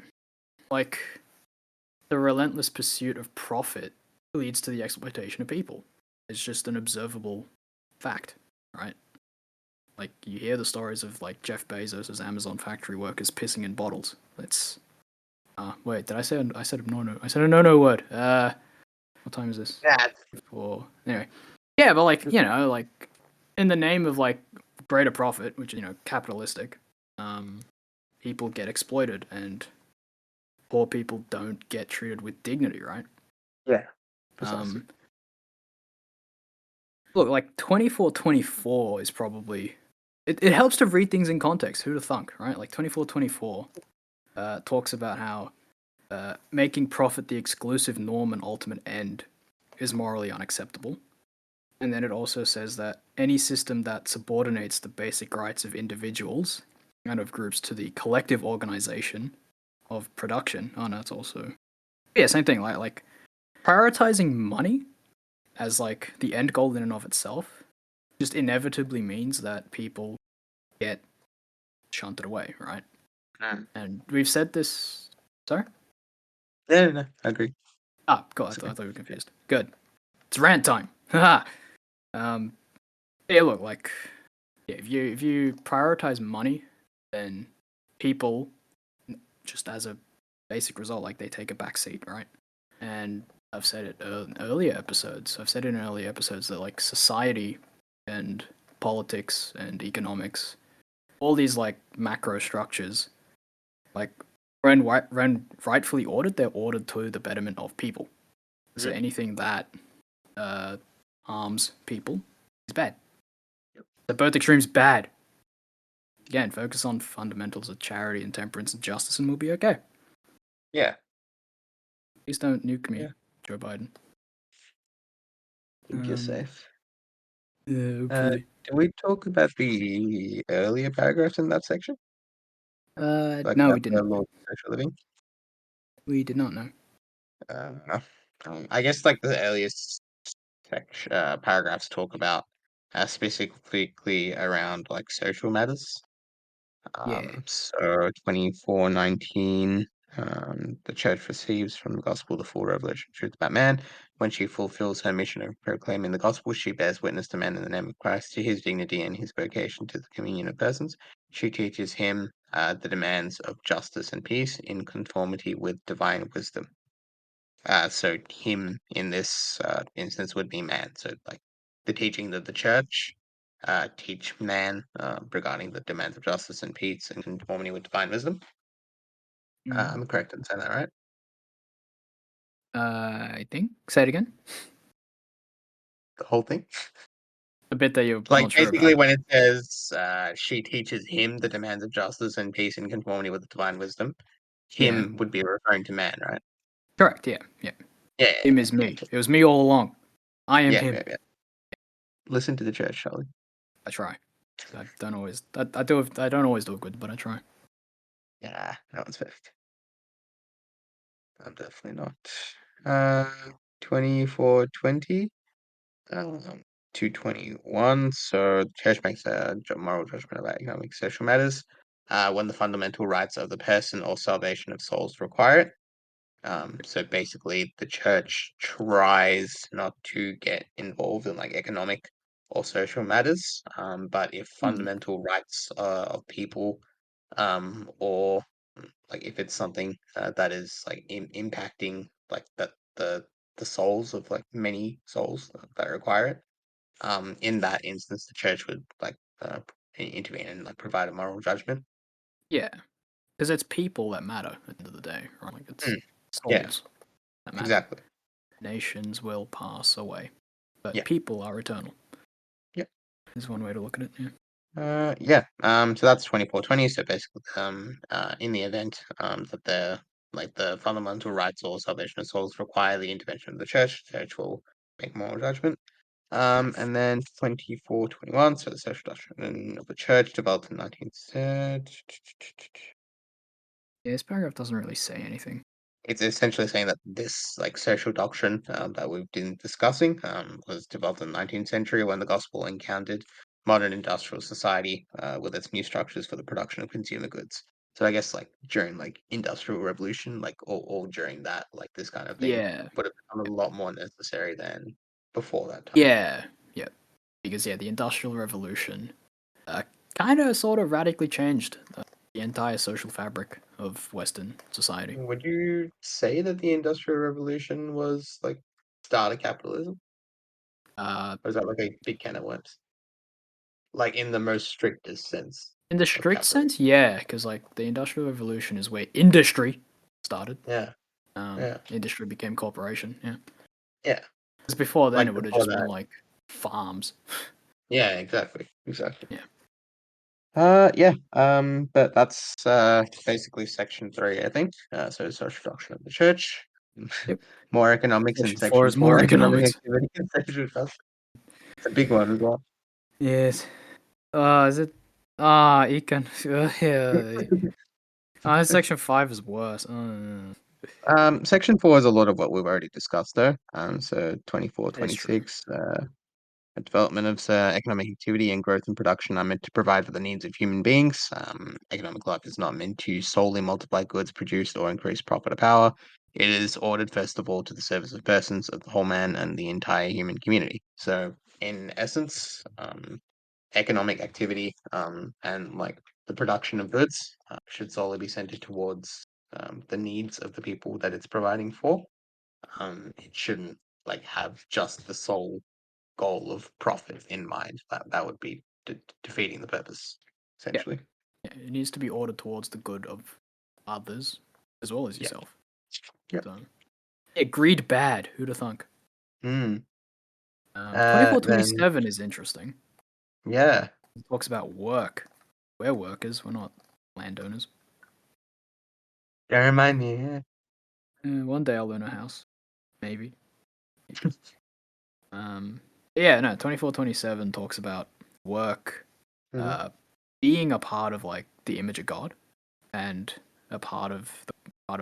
like the relentless pursuit of profit leads to the exploitation of people. It's just an observable fact, right? Like you hear the stories of like Jeff Bezos' Amazon factory workers pissing in bottles. It's wait, did I say I said a no? I said a no word. What time is this? Yeah. Four. Anyway, yeah, but like like in the name of like greater profit, which is capitalistic, um, people get exploited and poor people don't get treated with dignity, right? Yeah. Precisely. Um, look, like 2424 is probably it helps to read things in context. Who'd have thunk, right? Like 2424 talks about how making profit the exclusive norm and ultimate end is morally unacceptable. And then it also says that any system that subordinates the basic rights of individuals and of groups to the collective organization of production. Oh no, it's also same thing. Like prioritizing money as like the end goal in and of itself just inevitably means that people get shunted away, right? Mm. And we've said this. Sorry. Yeah, no, I agree. Ah, God, I Sorry. thought you were confused. Good. It's rant time. Haha. um, yeah, look, like, yeah, if you prioritize money, then people just as a basic result, like they take a back seat, right? And I've said it in earlier episodes. I've said it in earlier episodes that like society and politics and economics, all these like macro structures, like when rightfully ordered, they're ordered to the betterment of people. So Mhm. anything that harms people is bad. Yep. So both extremes bad. Again, focus on fundamentals of charity and temperance and justice, and we'll be okay. Yeah. Please don't nuke me, Yeah. Joe Biden. Think you're safe. Yeah, Uh, hopefully. did we talk about the earlier paragraphs in that section? Like No, we about the didn't. law of social living? We did not know. Uh, I guess like the earliest section, paragraphs talk about specifically around like social matters. Yeah. So 2419. The church receives from the gospel the full revelation truth about man. When she fulfills her mission of proclaiming the gospel, she bears witness to man in the name of Christ, to his dignity and his vocation to the communion of persons. She teaches him the demands of justice and peace in conformity with divine wisdom. So him in this instance would be man. So like the teaching that the church teach man regarding the demands of justice and peace in conformity with divine wisdom. I'm correct in saying that, right? I think. Say it again. The whole thing. The bit that you're Like not sure about. basically when it says she teaches him the demands of justice and peace in conformity with divine wisdom, Yeah. him would be referring to man, right? Correct. Yeah. Yeah. Yeah, Him is yeah, me. It was me all along. I am yeah, him. yeah, yeah. Listen to the church, Charlie. I try. I don't always. I do. I don't always do it good, but I try. Yeah, that one's perfect. I'm definitely not. Uh, 2420, um, 221. So the church makes a moral judgment about economic social matters when the fundamental rights of the person or salvation of souls require it. So basically, the church tries not to get involved in like economic or social matters. But if fundamental rights of people, or like if it's something that is like impacting like the souls of like many souls that require it, in that instance, the church would like intervene and like provide a moral judgment. Yeah, because it's people that matter at the end of the day, right? Like it's Mm, yeah, souls that matter. exactly. Nations will pass away, but Yeah, people are eternal. yeah. Is one way to look at it. Yeah. Yeah. So that's 2420. So basically, in the event that the fundamental rights or salvation of souls require the intervention of the church will make moral judgment. And then 2421. So the social doctrine of the church developed in 19th century. Yeah, this paragraph doesn't really say anything. It's essentially saying that this like social doctrine that we've been discussing was developed in the 19th century when the gospel encountered modern industrial society with its new structures for the production of consumer goods. So I guess like during like industrial revolution, like or during that, like this kind of thing Yeah. would have become a lot more necessary than before that time. Yeah. Yeah. Because yeah, the Industrial Revolution uh, kind of sort of radically changed the entire social fabric of Western society. Would you say that the industrial revolution was like start of capitalism, Uh, or is that like a big can of worms? Like in the most strictest sense in the of strict capitalism. sense, yeah, because like the Industrial Revolution is where industry started. Yeah, yeah, Industry became corporation. Yeah, yeah. because before then Like it would have before just been that. like farms. Yeah, exactly, exactly. Yeah. Yeah. But that's basically section 3, I think. So social doctrine of the church, Yep. more economics in Section 4 section is more 4, economic economics. activity in section 5. It's a big one as well. Yes. Is it? Econ. Yeah. Section 5 is worse. Section 4 is a lot of what we've already discussed though. So 24, It's true. 26. The development of economic activity and growth and production are meant to provide for the needs of human beings. Economic life is not meant to solely multiply goods produced or increase profit or power. It is ordered, first of all, to the service of persons, of the whole man, and the entire human community. So, in essence, economic activity and like the production of goods should solely be centered towards the needs of the people that it's providing for. It shouldn't like have just the sole goal of profit in mind. That would be defeating the purpose, Yeah. essentially. Yeah. It needs to be ordered towards the good of others as well as Yeah. yourself. Yep. So, yeah, greed bad. Who'da thunk? Mm. 2427 Then is interesting. yeah, It talks about work. We're workers, we're not landowners. don't remind me. Yeah. One day I'll own a house. Maybe. Yeah, no, 2427 talks about work Hmm. uh, being a part of like the image of God and a part of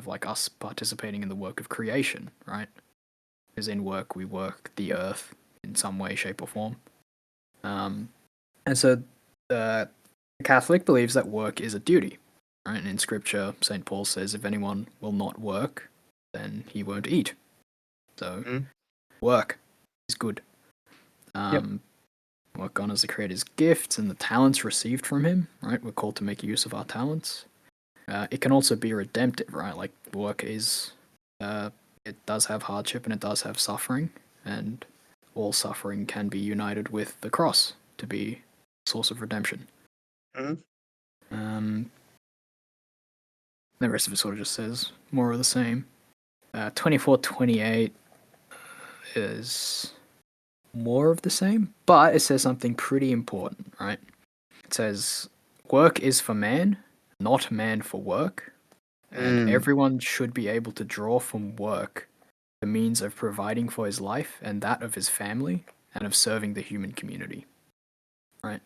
like us participating in the work of creation, right? Because in work we work the earth in some way, shape, or form. And so the Catholic believes that work is a duty, right? And in Scripture, St. Paul says, if anyone will not work, then he won't eat. So, Mm. work is good. Yep. Work on as the Creator's gifts and the talents received from Him, right? We're called to make use of our talents. It can also be redemptive, right? Like, work is, it does have hardship and it does have suffering, and all suffering can be united with the cross to be a source of redemption. Mm. The rest of it sort of just says more of the same. 2428 is more of the same, but it says something pretty important, right? It says, work is for man, not man for work, and Mm. everyone should be able to draw from work the means of providing for his life and that of his family and of serving the human community, right?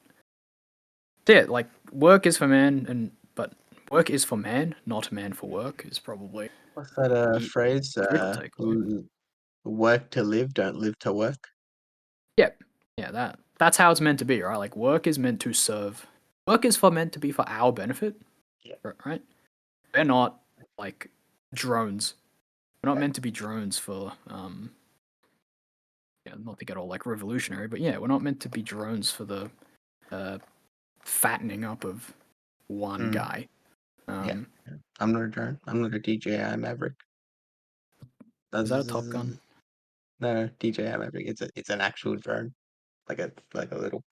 So yeah, like work is for man, but work is for man, not man for work is probably What's that the phrase? critical takeaway. Work to live, don't live to work. Yep. Yeah, that's how it's meant to be, right? Like work is meant to serve. Work is for meant to be for our benefit, Yeah. right? We're not like drones. We're not Yeah. meant to be drones for yeah, not to get all like revolutionary, but yeah, we're not meant to be drones for the uh fattening up of one Mm. guy. Yeah. Um Yeah. I'm not a drone. I'm not a DJI Maverick. is that a Top Gun? No, DJI Maverick. It's an actual drone, like a little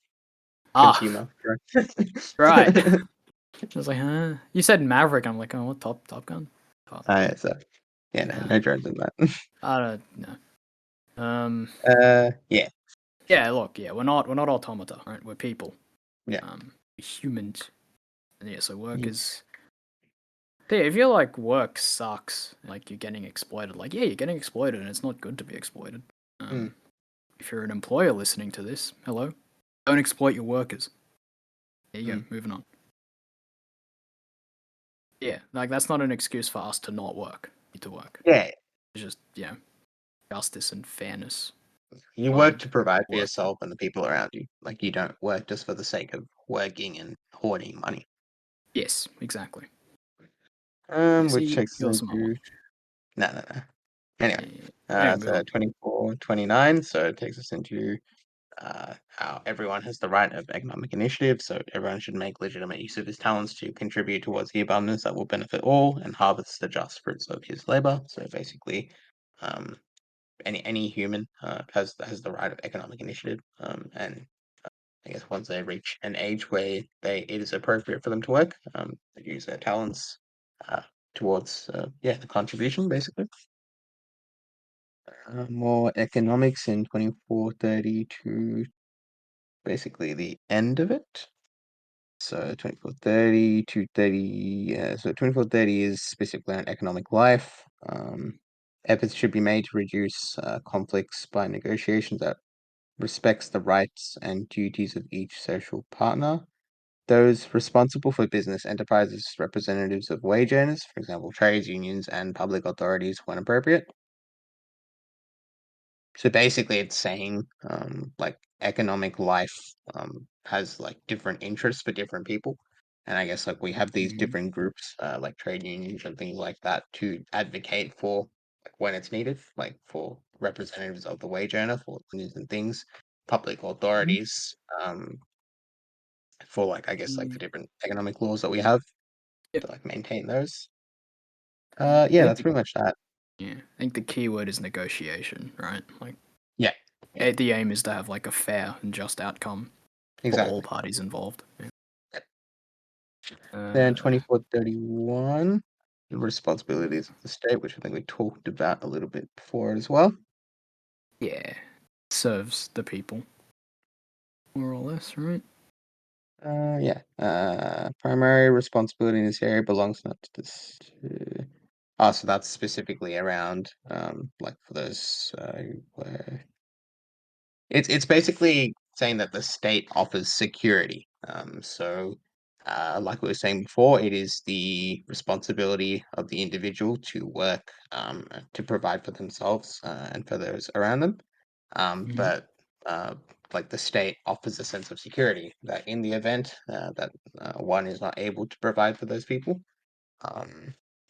Ah, consumer drone. right. I was like, huh? You said Maverick. I'm like, oh, what Top Gun? Top. So yeah, Nah, no drones in that. I don't know. Yeah, Yeah, look, yeah, we're not automata, right? We're people. yeah. We're humans. And yeah, so work You, is. Yeah, if you're like work sucks, like you're getting exploited, like yeah, you're getting exploited, and it's not good to be exploited. mm, If you're an employer listening to this, hello, don't exploit your workers. There you go. mm. Moving on. Yeah, like that's not an excuse for us to not work. Need to work. Yeah, It's just justice and fairness you work guide to provide for working. yourself and the people around you. Like you don't work just for the sake of working and hoarding money. Yes, exactly. Yeah, Which see, takes us you're a smart one. into no. Anyway, Yeah. Anyway, move so on. 24, 29. So it takes us into how everyone has the right of economic initiative, so everyone should make legitimate use of his talents to contribute towards the abundance that will benefit all and harvest the just fruits of his labor. So basically, um, any human has the right of economic initiative, and I guess once they reach an age where it is appropriate for them to work, they use their talents uh, towards the contribution basically. More economics in 2430 to basically the end of it. So 2430 to 30. So 2430 is specifically on economic life. Efforts should be made to reduce conflicts by negotiations that respects the rights and duties of each social partner. Those responsible for business enterprises, representatives of wage earners, for example, trades unions and public authorities when appropriate. So basically, it's saying like economic life has like different interests for different people, and I guess like we have these Mhm. different groups like trade unions and things like that to advocate for like when it's needed, like for representatives of the wage earner for unions and things, public Mhm. authorities for like I guess like the Mm, different economic laws that we have yep. to like maintain those. I Yeah, think that's pretty much that. I think the key word is negotiation, right? Like Yeah, yeah, the aim is to have like a fair and just outcome for all exactly. parties involved. Yeah. Then Uh, 2431, the responsibilities of the state, which I think we talked about a little bit before as well. yeah, serves the people more or less, right? Primary responsibility in this area belongs not to this. Oh, so that's specifically around, like for those who were it's basically saying that the state offers security. Like we were saying before, it is the responsibility of the individual to work to provide for themselves and for those around them. Hmm. But like the state offers a sense of security that in the event that one is not able to provide for those people,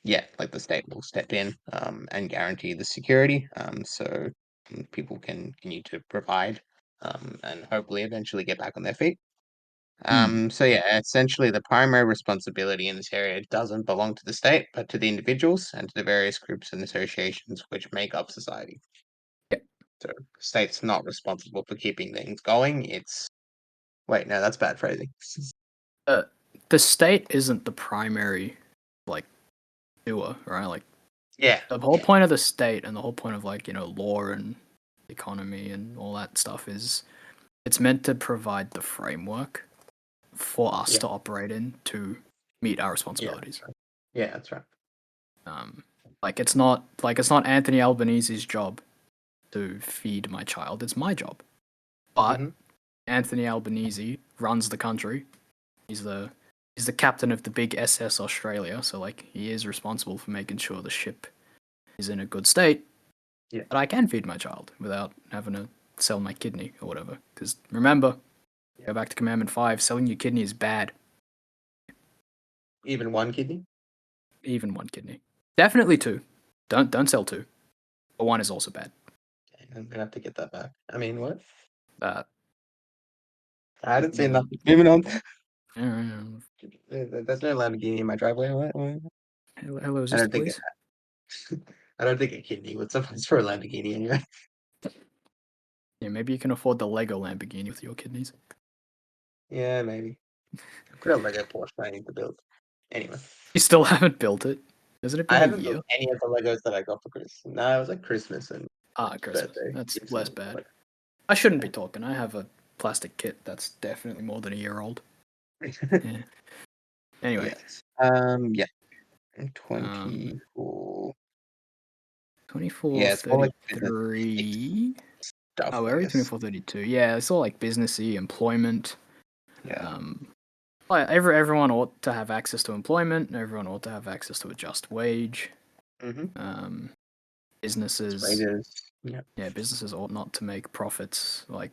yeah, like the state will step in and guarantee the security, so people can continue to provide and hopefully eventually get back on their feet. So yeah, essentially the primary responsibility in this area doesn't belong to the state, but to the individuals and to the various groups and associations which make up society. Yeah. So the state's not responsible for keeping things going. Wait, no, that's bad phrasing. The state isn't the primary, like, doer, right? Like, Yeah, the whole yeah, point of the state and the whole point of, like, law and economy and all that stuff is it's meant to provide the framework for us yeah, to operate in to meet our yeah, that's responsibilities. right. Yeah, that's right. Um, it's not Anthony Albanese's job to feed my child. It's my job. But Hmm. Anthony Albanese runs the country. He's the he's the captain of the big SS Australia, so like he is responsible for making sure the ship is in a good state. Yeah, But I can feed my child without having to sell my kidney or whatever. Because remember, go back to Commandment 5, selling your kidney is bad. even one kidney. Even one kidney. Definitely two. Don't sell two. But one is also bad. Okay, I'm gonna have to get that back. I mean, what? Uh, I didn't say uh, nothing. Moving on. uh, There's no Lamborghini in my driveway. What? hello, is I this the don't think police? I don't think a kidney would suffice for a Lamborghini anyway. Yeah, maybe you can afford the Lego Lamborghini with your kidneys. Yeah, maybe. I've got a Lego Porsche I need to build. Anyway, You still haven't built it. Hasn't it I been a haven't built year? any of the Legos that I got for Christmas. No, it was like Christmas and Ah, Christmas. birthday That's gifts less and bad. like. I shouldn't be talking. I have a plastic kit that's definitely more than a year old. Yeah. Anyway, Yes. Yeah. um, 24. Yeah, it's more like business 2433. stuff, Oh, we're I already guess. 2432. Yeah, it's all like businessy, employment. Yeah. Um, like everyone ought to have access to employment. Everyone ought to have access to a just wage. Mm-hmm. Um, It's businesses, wages. Yeah. yeah, businesses ought not to make profits like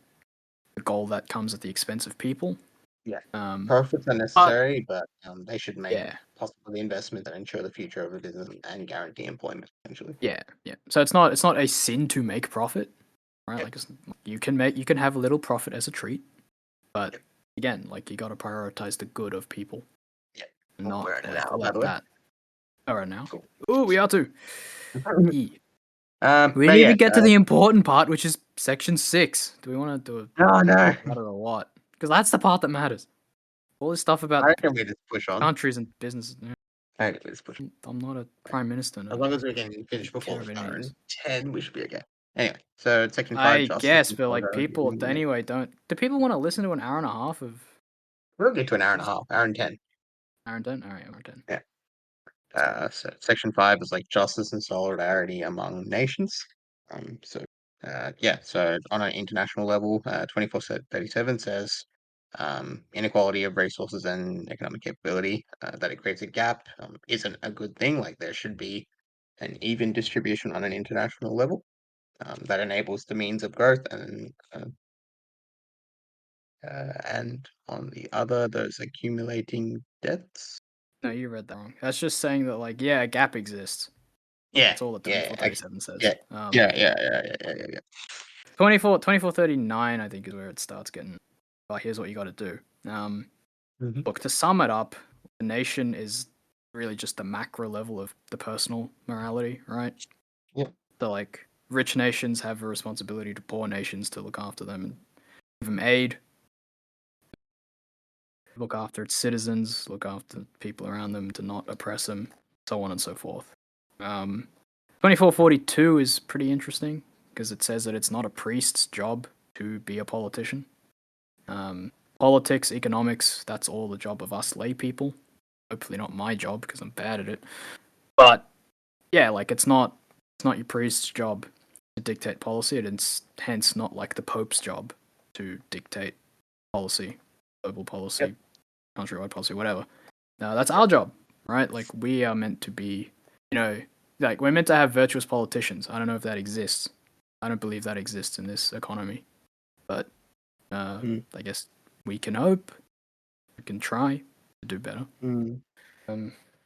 the goal that comes at the expense of people. Yeah. Um, Profits are but necessary, but they should make yeah, possible the investment that ensure the future of a business and guarantee employment, essentially. yeah. So it's not a sin to make profit, right? Yep. Like you can have a little profit as a treat, but Yep. again, like you got to prioritize the good of people, Yep. and Oh, not we're in an like hour, by the let way. that. All right now. Cool. Oh, we are too. E. We But need to yes, get to the important part, which is section 6. Do we want to do it no, no. about it or what? Because that's the part that matters. All this stuff I about reckon we just push on. countries and businesses. I reckon we just push on. I'm not a prime minister. As No, long as we can finish take care before of the any of hour this. and 10, we should be okay. Anyway, so section 5, I justice guess, and but like solidarity. people anyway don't. Do people want to listen to an hour and a half of We'll get to an hour and a half, hour and 10. Aaron Dent? All right, Aaron Dent. Yeah. So section 5 is like justice and solidarity among nations. So yeah, so on an international level, 2437 says inequality of resources and economic capability, that it creates a gap, isn't a good thing. Like there should be an even distribution on an international level, that enables the means of growth, and on the other, there's accumulating debts. No, you read that wrong. That's just saying that like yeah, a gap exists. Yeah, That's all that yeah, okay. 2437 says. Yeah, yeah. 2439 I think is where it starts getting. Oh, here's what you got to do. Mhm. Look, to sum it up, the nation is really just the macro level of the personal morality, right? Yeah. So, like, rich nations have a responsibility to poor nations to look after them and give them aid, look after its citizens, look after people around them, to not oppress them, so on and so forth. 2442 is pretty interesting because it says that it's not a priest's job to be a politician. Politics, economics, that's all the job of us lay people. Hopefully not my job because I'm bad at it. But yeah, like it's not your priest's job to dictate policy. It's hence not like the Pope's job to dictate policy, global Yep. policy, countrywide policy, whatever. No, that's our job, right? Like we are meant to be, like we're meant to have virtuous politicians. I don't know if that exists. I don't believe that exists in this economy, but Mm, I guess we can hope. We can try to do better. mm.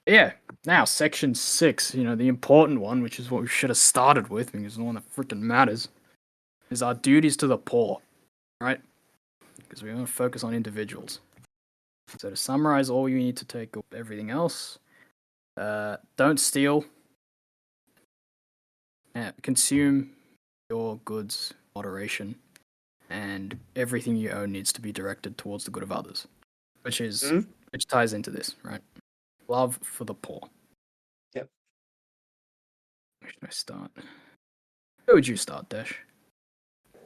Yeah. Now, section 6, the important one, which is what we should have started with because it's the one that freaking matters, is our duties to the poor, right? Because we want to focus on individuals. So to summarize, all you need to take everything else. Don't steal. Consume your goods moderation, and everything you own needs to be directed towards the good of others, Mhm. which ties into this, right? Love for the poor. Yep. Where should I start? Where would you start, Dash?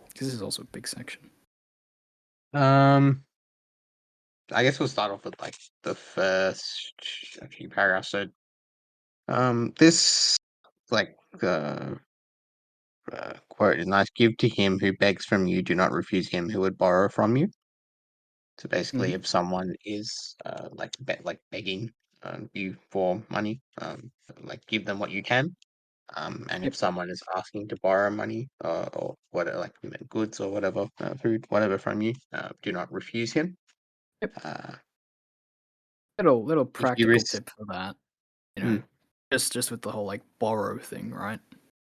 Because this is also a big section. Um, I guess we'll start off with like the first few paragraphs. So, this like quote is nice. Give to him who begs from you. Do not refuse him who would borrow from you. So basically, Mm-hmm. if someone is like begging you for money, like give them what you can. And if Yep. someone is asking to borrow money or whatever, like goods or whatever, food, whatever from you, do not refuse him. Yep. Uh, Little if you practical risk, tip for that. You know, mm, just with the whole like borrow thing, right?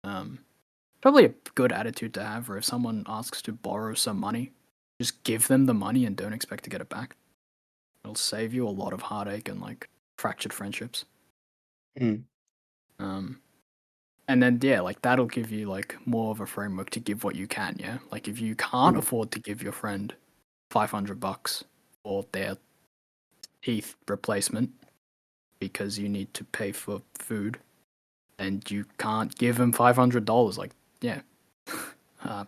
Um, Probably a good attitude to have, or if someone asks to borrow some money, just give them the money and don't expect to get it back. It'll save you a lot of heartache and like fractured friendships. mm, Um, and then yeah, like that'll give you like more of a framework to give what you can. Yeah, like if you can't mm, afford to give your friend $500 for their teeth replacement because you need to pay for food, and you can't give them $500. Like yeah, I'm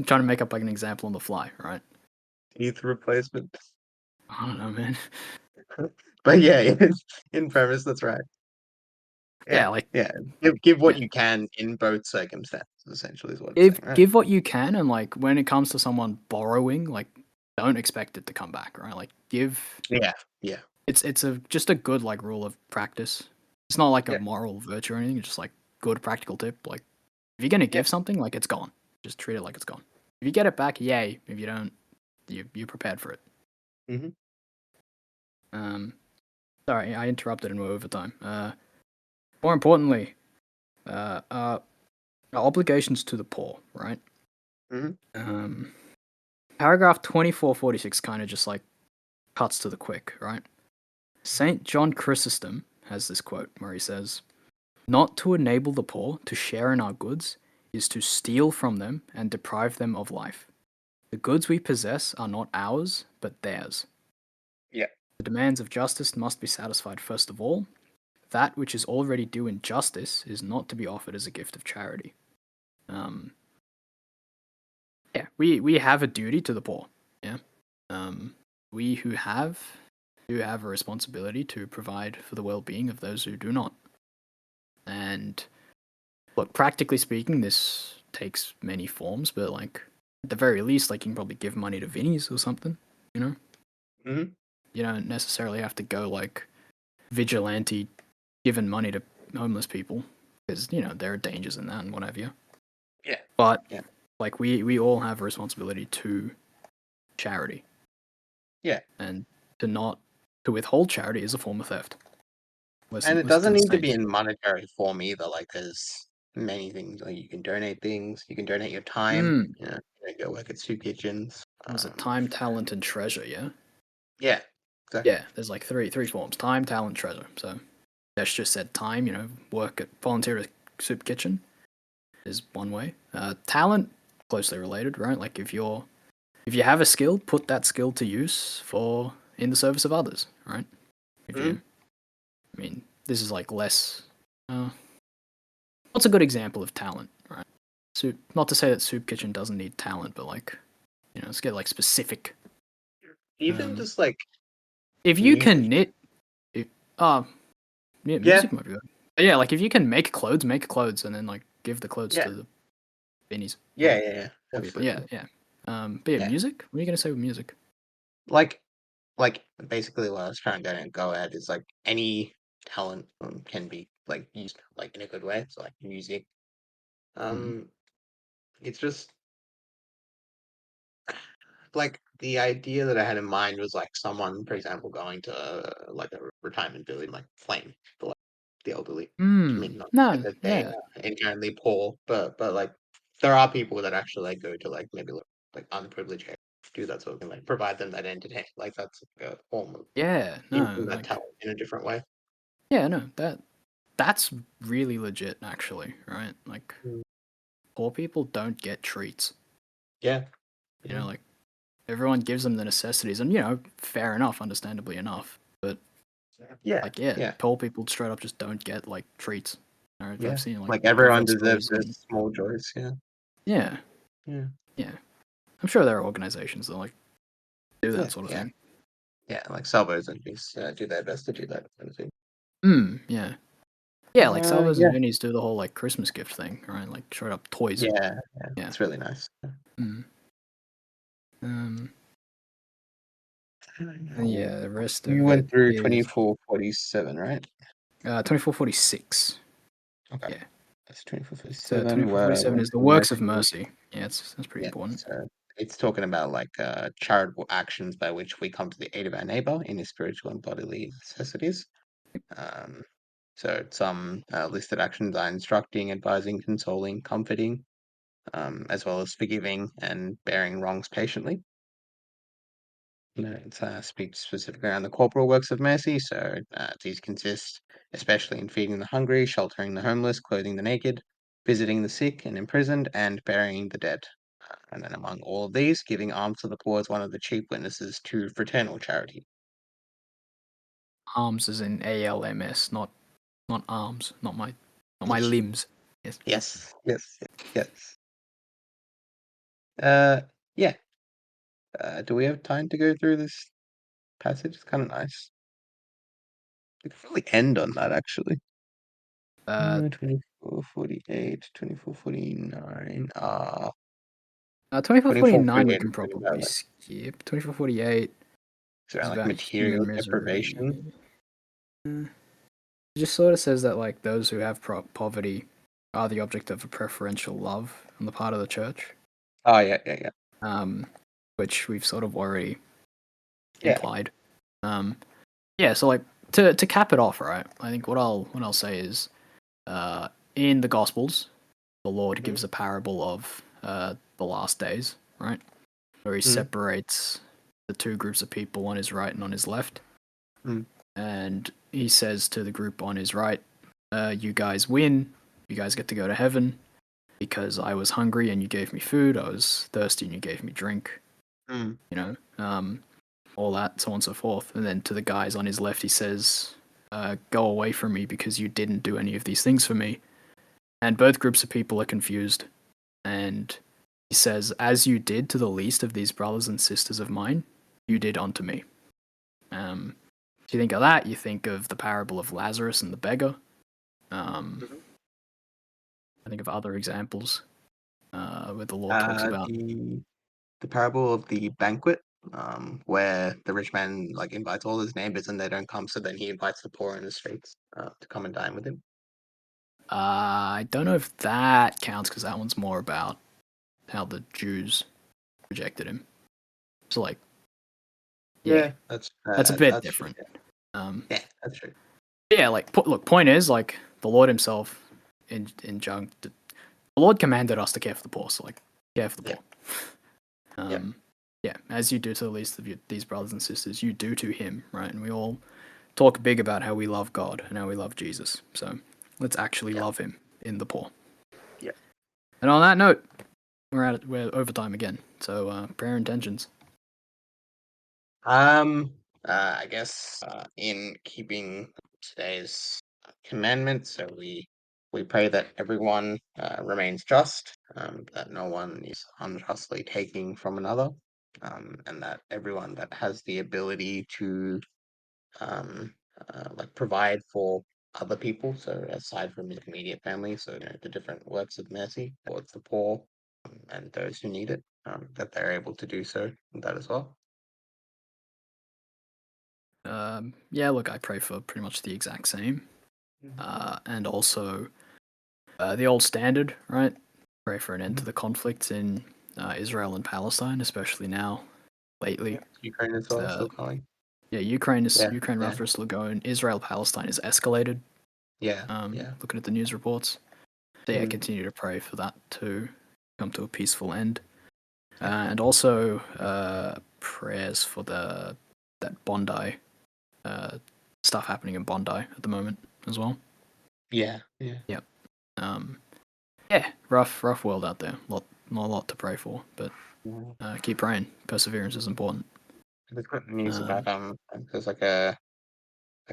trying to make up like an example on the fly, right? teeth replacement. I don't know, man. But yeah, in premise, that's right. Yeah, Yeah, like yeah. Give what yeah, you can in both circumstances. Essentially, is what it's give saying, right? give what you can, and like when it comes to someone borrowing, like don't expect it to come back, right? Like give. Yeah, yeah, It's a just a good like rule of practice. It's not like a yeah, moral virtue or anything. It's just like good practical tip. Like if you're gonna yeah. give something, like it's gone. Just treat it like it's gone. If you get it back, yay. If you don't, you prepared for it. Hmm. Um, Sorry, I interrupted and we're over time. More importantly, our obligations to the poor, right? Hmm. Um, Paragraph 2446 kind of just like cuts to the quick, right? Saint John Chrysostom has this quote where he says, "Not to enable the poor to share in our goods is to steal from them and deprive them of life. The goods we possess are not ours, but theirs. Yeah. The demands of justice must be satisfied first of all. That which is already due in justice is not to be offered as a gift of charity." Um, yeah, we have a duty to the poor. Yeah. Um, we who have do have a responsibility to provide for the well-being of those who do not. And look, practically speaking, this takes many forms, but like at the very least, like you can probably give money to Vinnies or something. You know, Hmm. you don't necessarily have to go like vigilante giving money to homeless people because there are dangers in that and what have you. Yeah, But yeah, like we all have a responsibility to charity, yeah. and not to withhold charity is a form of theft. And it Listen to doesn't the need to be saints. in monetary form either. Like there's many things. Like you can donate things. You can donate your time. Mm, Go work at soup kitchens. was it time, talent, and treasure? Yeah, Yeah, exactly. yeah. There's like three forms: time, talent, treasure. So Desh just said time. Work at volunteer at a soup kitchen is one way. Talent closely related, right? Like if you have a skill, put that skill to use for in the service of others, right? If Hmm. you, I mean, this is like less. Uh, what's a good example of talent, right? Soup. Not to say that soup kitchen doesn't need talent, but like let's get like specific. Even Um, just like if you music. can knit, if, uh, yeah, Yeah, music might be good. But yeah, like if you can make clothes, and then like give the clothes yeah, to the beanies. yeah, yeah, yeah. That'd be, but yeah, Absolutely. yeah. But yeah, Yeah, music. What are you gonna say with music? like like basically what I was trying to go at is like any talent can be like used like in a good way. So like music. Hmm. Um, it's just like the idea that I had in mind was like someone, for example, going to like a retirement village, like playing the elderly. I mean, not to say No, that they yeah. are inherently poor, but like there are people that actually like go to like maybe like underprivileged areas, do that sort of thing, like provide them that entertainment. Like that's like a form of Yeah, no, giving that like, talent in a different way. yeah, no, that's really legit, actually, right? Like, Mm. poor people don't get treats. Yeah. You Yeah. know, like, everyone gives them the necessities, and, you know, fair enough, understandably enough. But, Yeah. like, yeah, Yeah. poor people straight up just don't get, like, treats. You know, Yeah. I've seen, like, Like a couple everyone of deserves stories their on. small joys. Yeah. Yeah, Yeah. yeah. I'm sure there are organizations that, like, do that Yeah. sort of Yeah. thing. Yeah. Like Salvos and Beasts do their best to do that kind of thing. Yeah. Yeah, like, Salvos and Yeah. Vinnies do the whole, like, Christmas gift thing, right? Like, straight up toys. Yeah. Yeah. Yeah. It's really nice. Mm. Um, I and know. yeah, the rest You of it went through is 2447, right? 2446. Okay. Yeah. That's So 2447, where 2447 is the works of mercy. mercy. Yeah, that's pretty Yeah. important. So it's talking about like charitable actions by which we come to the aid of our neighbor in his spiritual and bodily necessities. Um, so some listed actions are instructing, advising, consoling, comforting, as well as forgiving and bearing wrongs patiently. It speaks specifically around the corporal works of mercy. So these consist especially in feeding the hungry, sheltering the homeless, clothing the naked, visiting the sick and imprisoned, and burying the dead. And then among all of these, giving alms to the poor is one of the chief witnesses to fraternal charity. Arms is in ALMS, not arms, not my Yes, limbs. Yes. yes, yes, yes. Uh, yeah. Do we have time to go through this passage? It's kind of nice. We could probably end on that actually. Uh, 2448, 2449. 2449 we 2448 is can talking about probably like, skip. 2448 it's around is like about human material misery. deprivation. It just sort of says that like those who have poverty are the object of a preferential love on the part of the church. Oh yeah, yeah, yeah. Um, which we've sort of already Yeah. implied. Um, yeah, so like to cap it off, right? I think what I'll say is, in the Gospels, the Lord Mm, gives a parable of the last days, right, where he mm, separates the two groups of people on his right and on his left, mm, and he says to the group on his right, "You guys win. You guys get to go to heaven because I was hungry and you gave me food. I was thirsty and you gave me drink. mm, You know, all that, so on and so forth." And then to the guys on his left, he says, "Go away from me because you didn't do any of these things for me." And both groups of people are confused. And he says, "As you did to the least of these brothers and sisters of mine, you did unto me." If you think of that, you think of the parable of Lazarus and the beggar. Um, mhm. I think of other examples where the Lord talks about. The parable of the banquet, where the rich man like invites all his neighbors and they don't come, so then he invites the poor in the streets to come and dine with him. I don't know if that counts because that one's more about how the Jews rejected him. So, like, yeah, Yeah, that's a bit that's true. different. Um, Yeah, that's true. yeah, like, look, point is, like, the Lord Himself injuncted, the Lord commanded us to care for the poor. So, like, care for the Yeah, poor. yeah, Um, yeah, as you do to the least of these brothers and sisters, you do to Him, right? And we all talk big about how we love God and how we love Jesus. So let's actually yeah, love Him in the poor. yeah. And on that note, we're overtime again. So prayer intentions. I guess in keeping today's commandment, so we pray that everyone remains just, that no one is unjustly taking from another, and that everyone that has the ability to um, like provide for other people, so aside from his immediate family, so the different works of mercy towards the poor and those who need it, that they're able to do so that as well. Yeah, look, I pray for pretty much the exact same. Mhm. And also the old standard, right? Pray for an end to Mhm. the conflicts in Israel and Palestine, especially now. lately. Yeah, Ukraine as well, Uh, still calling. yeah, Yeah, Ukraine yeah, Russia is still going. Israel Palestine is escalated. yeah, yeah. Looking at the news reports. So yeah, Mm, continue to pray for that to come to a peaceful end. exactly. And also prayers for that Bondi uh, stuff happening in Bondi at the moment as well. Yeah, yeah. Yep. Um, yeah, rough world out there. Not a lot to pray for, but Mhm. keep praying. Perseverance is important. There's got news Um, about there's like a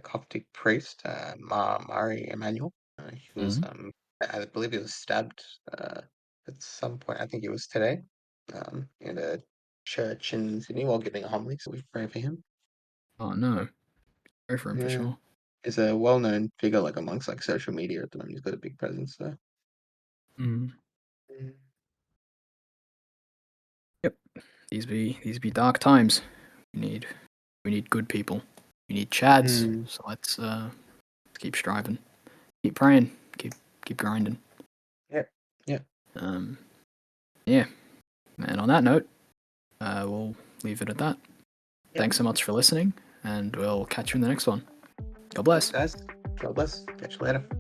Coptic priest, Mari Emmanuel. He was mhm. I believe he was stabbed at some point. I think it was today, in a church in Sydney while giving a homily. So we pray for him. Oh no, pray for him for Yeah, sure. he's a well-known figure like amongst like social media at the moment. He's got a big presence there. Mm. Mm. Yep. These be dark times. We need we need good people. We need Chads. Mm. So let's keep striving, keep praying, keep grinding. Yeah, yeah, Um, yeah. And on that note, we'll leave it at that. yeah. Thanks so much for listening, and we'll catch you in the next one. God Thanks, bless. guys. God bless. Catch you later.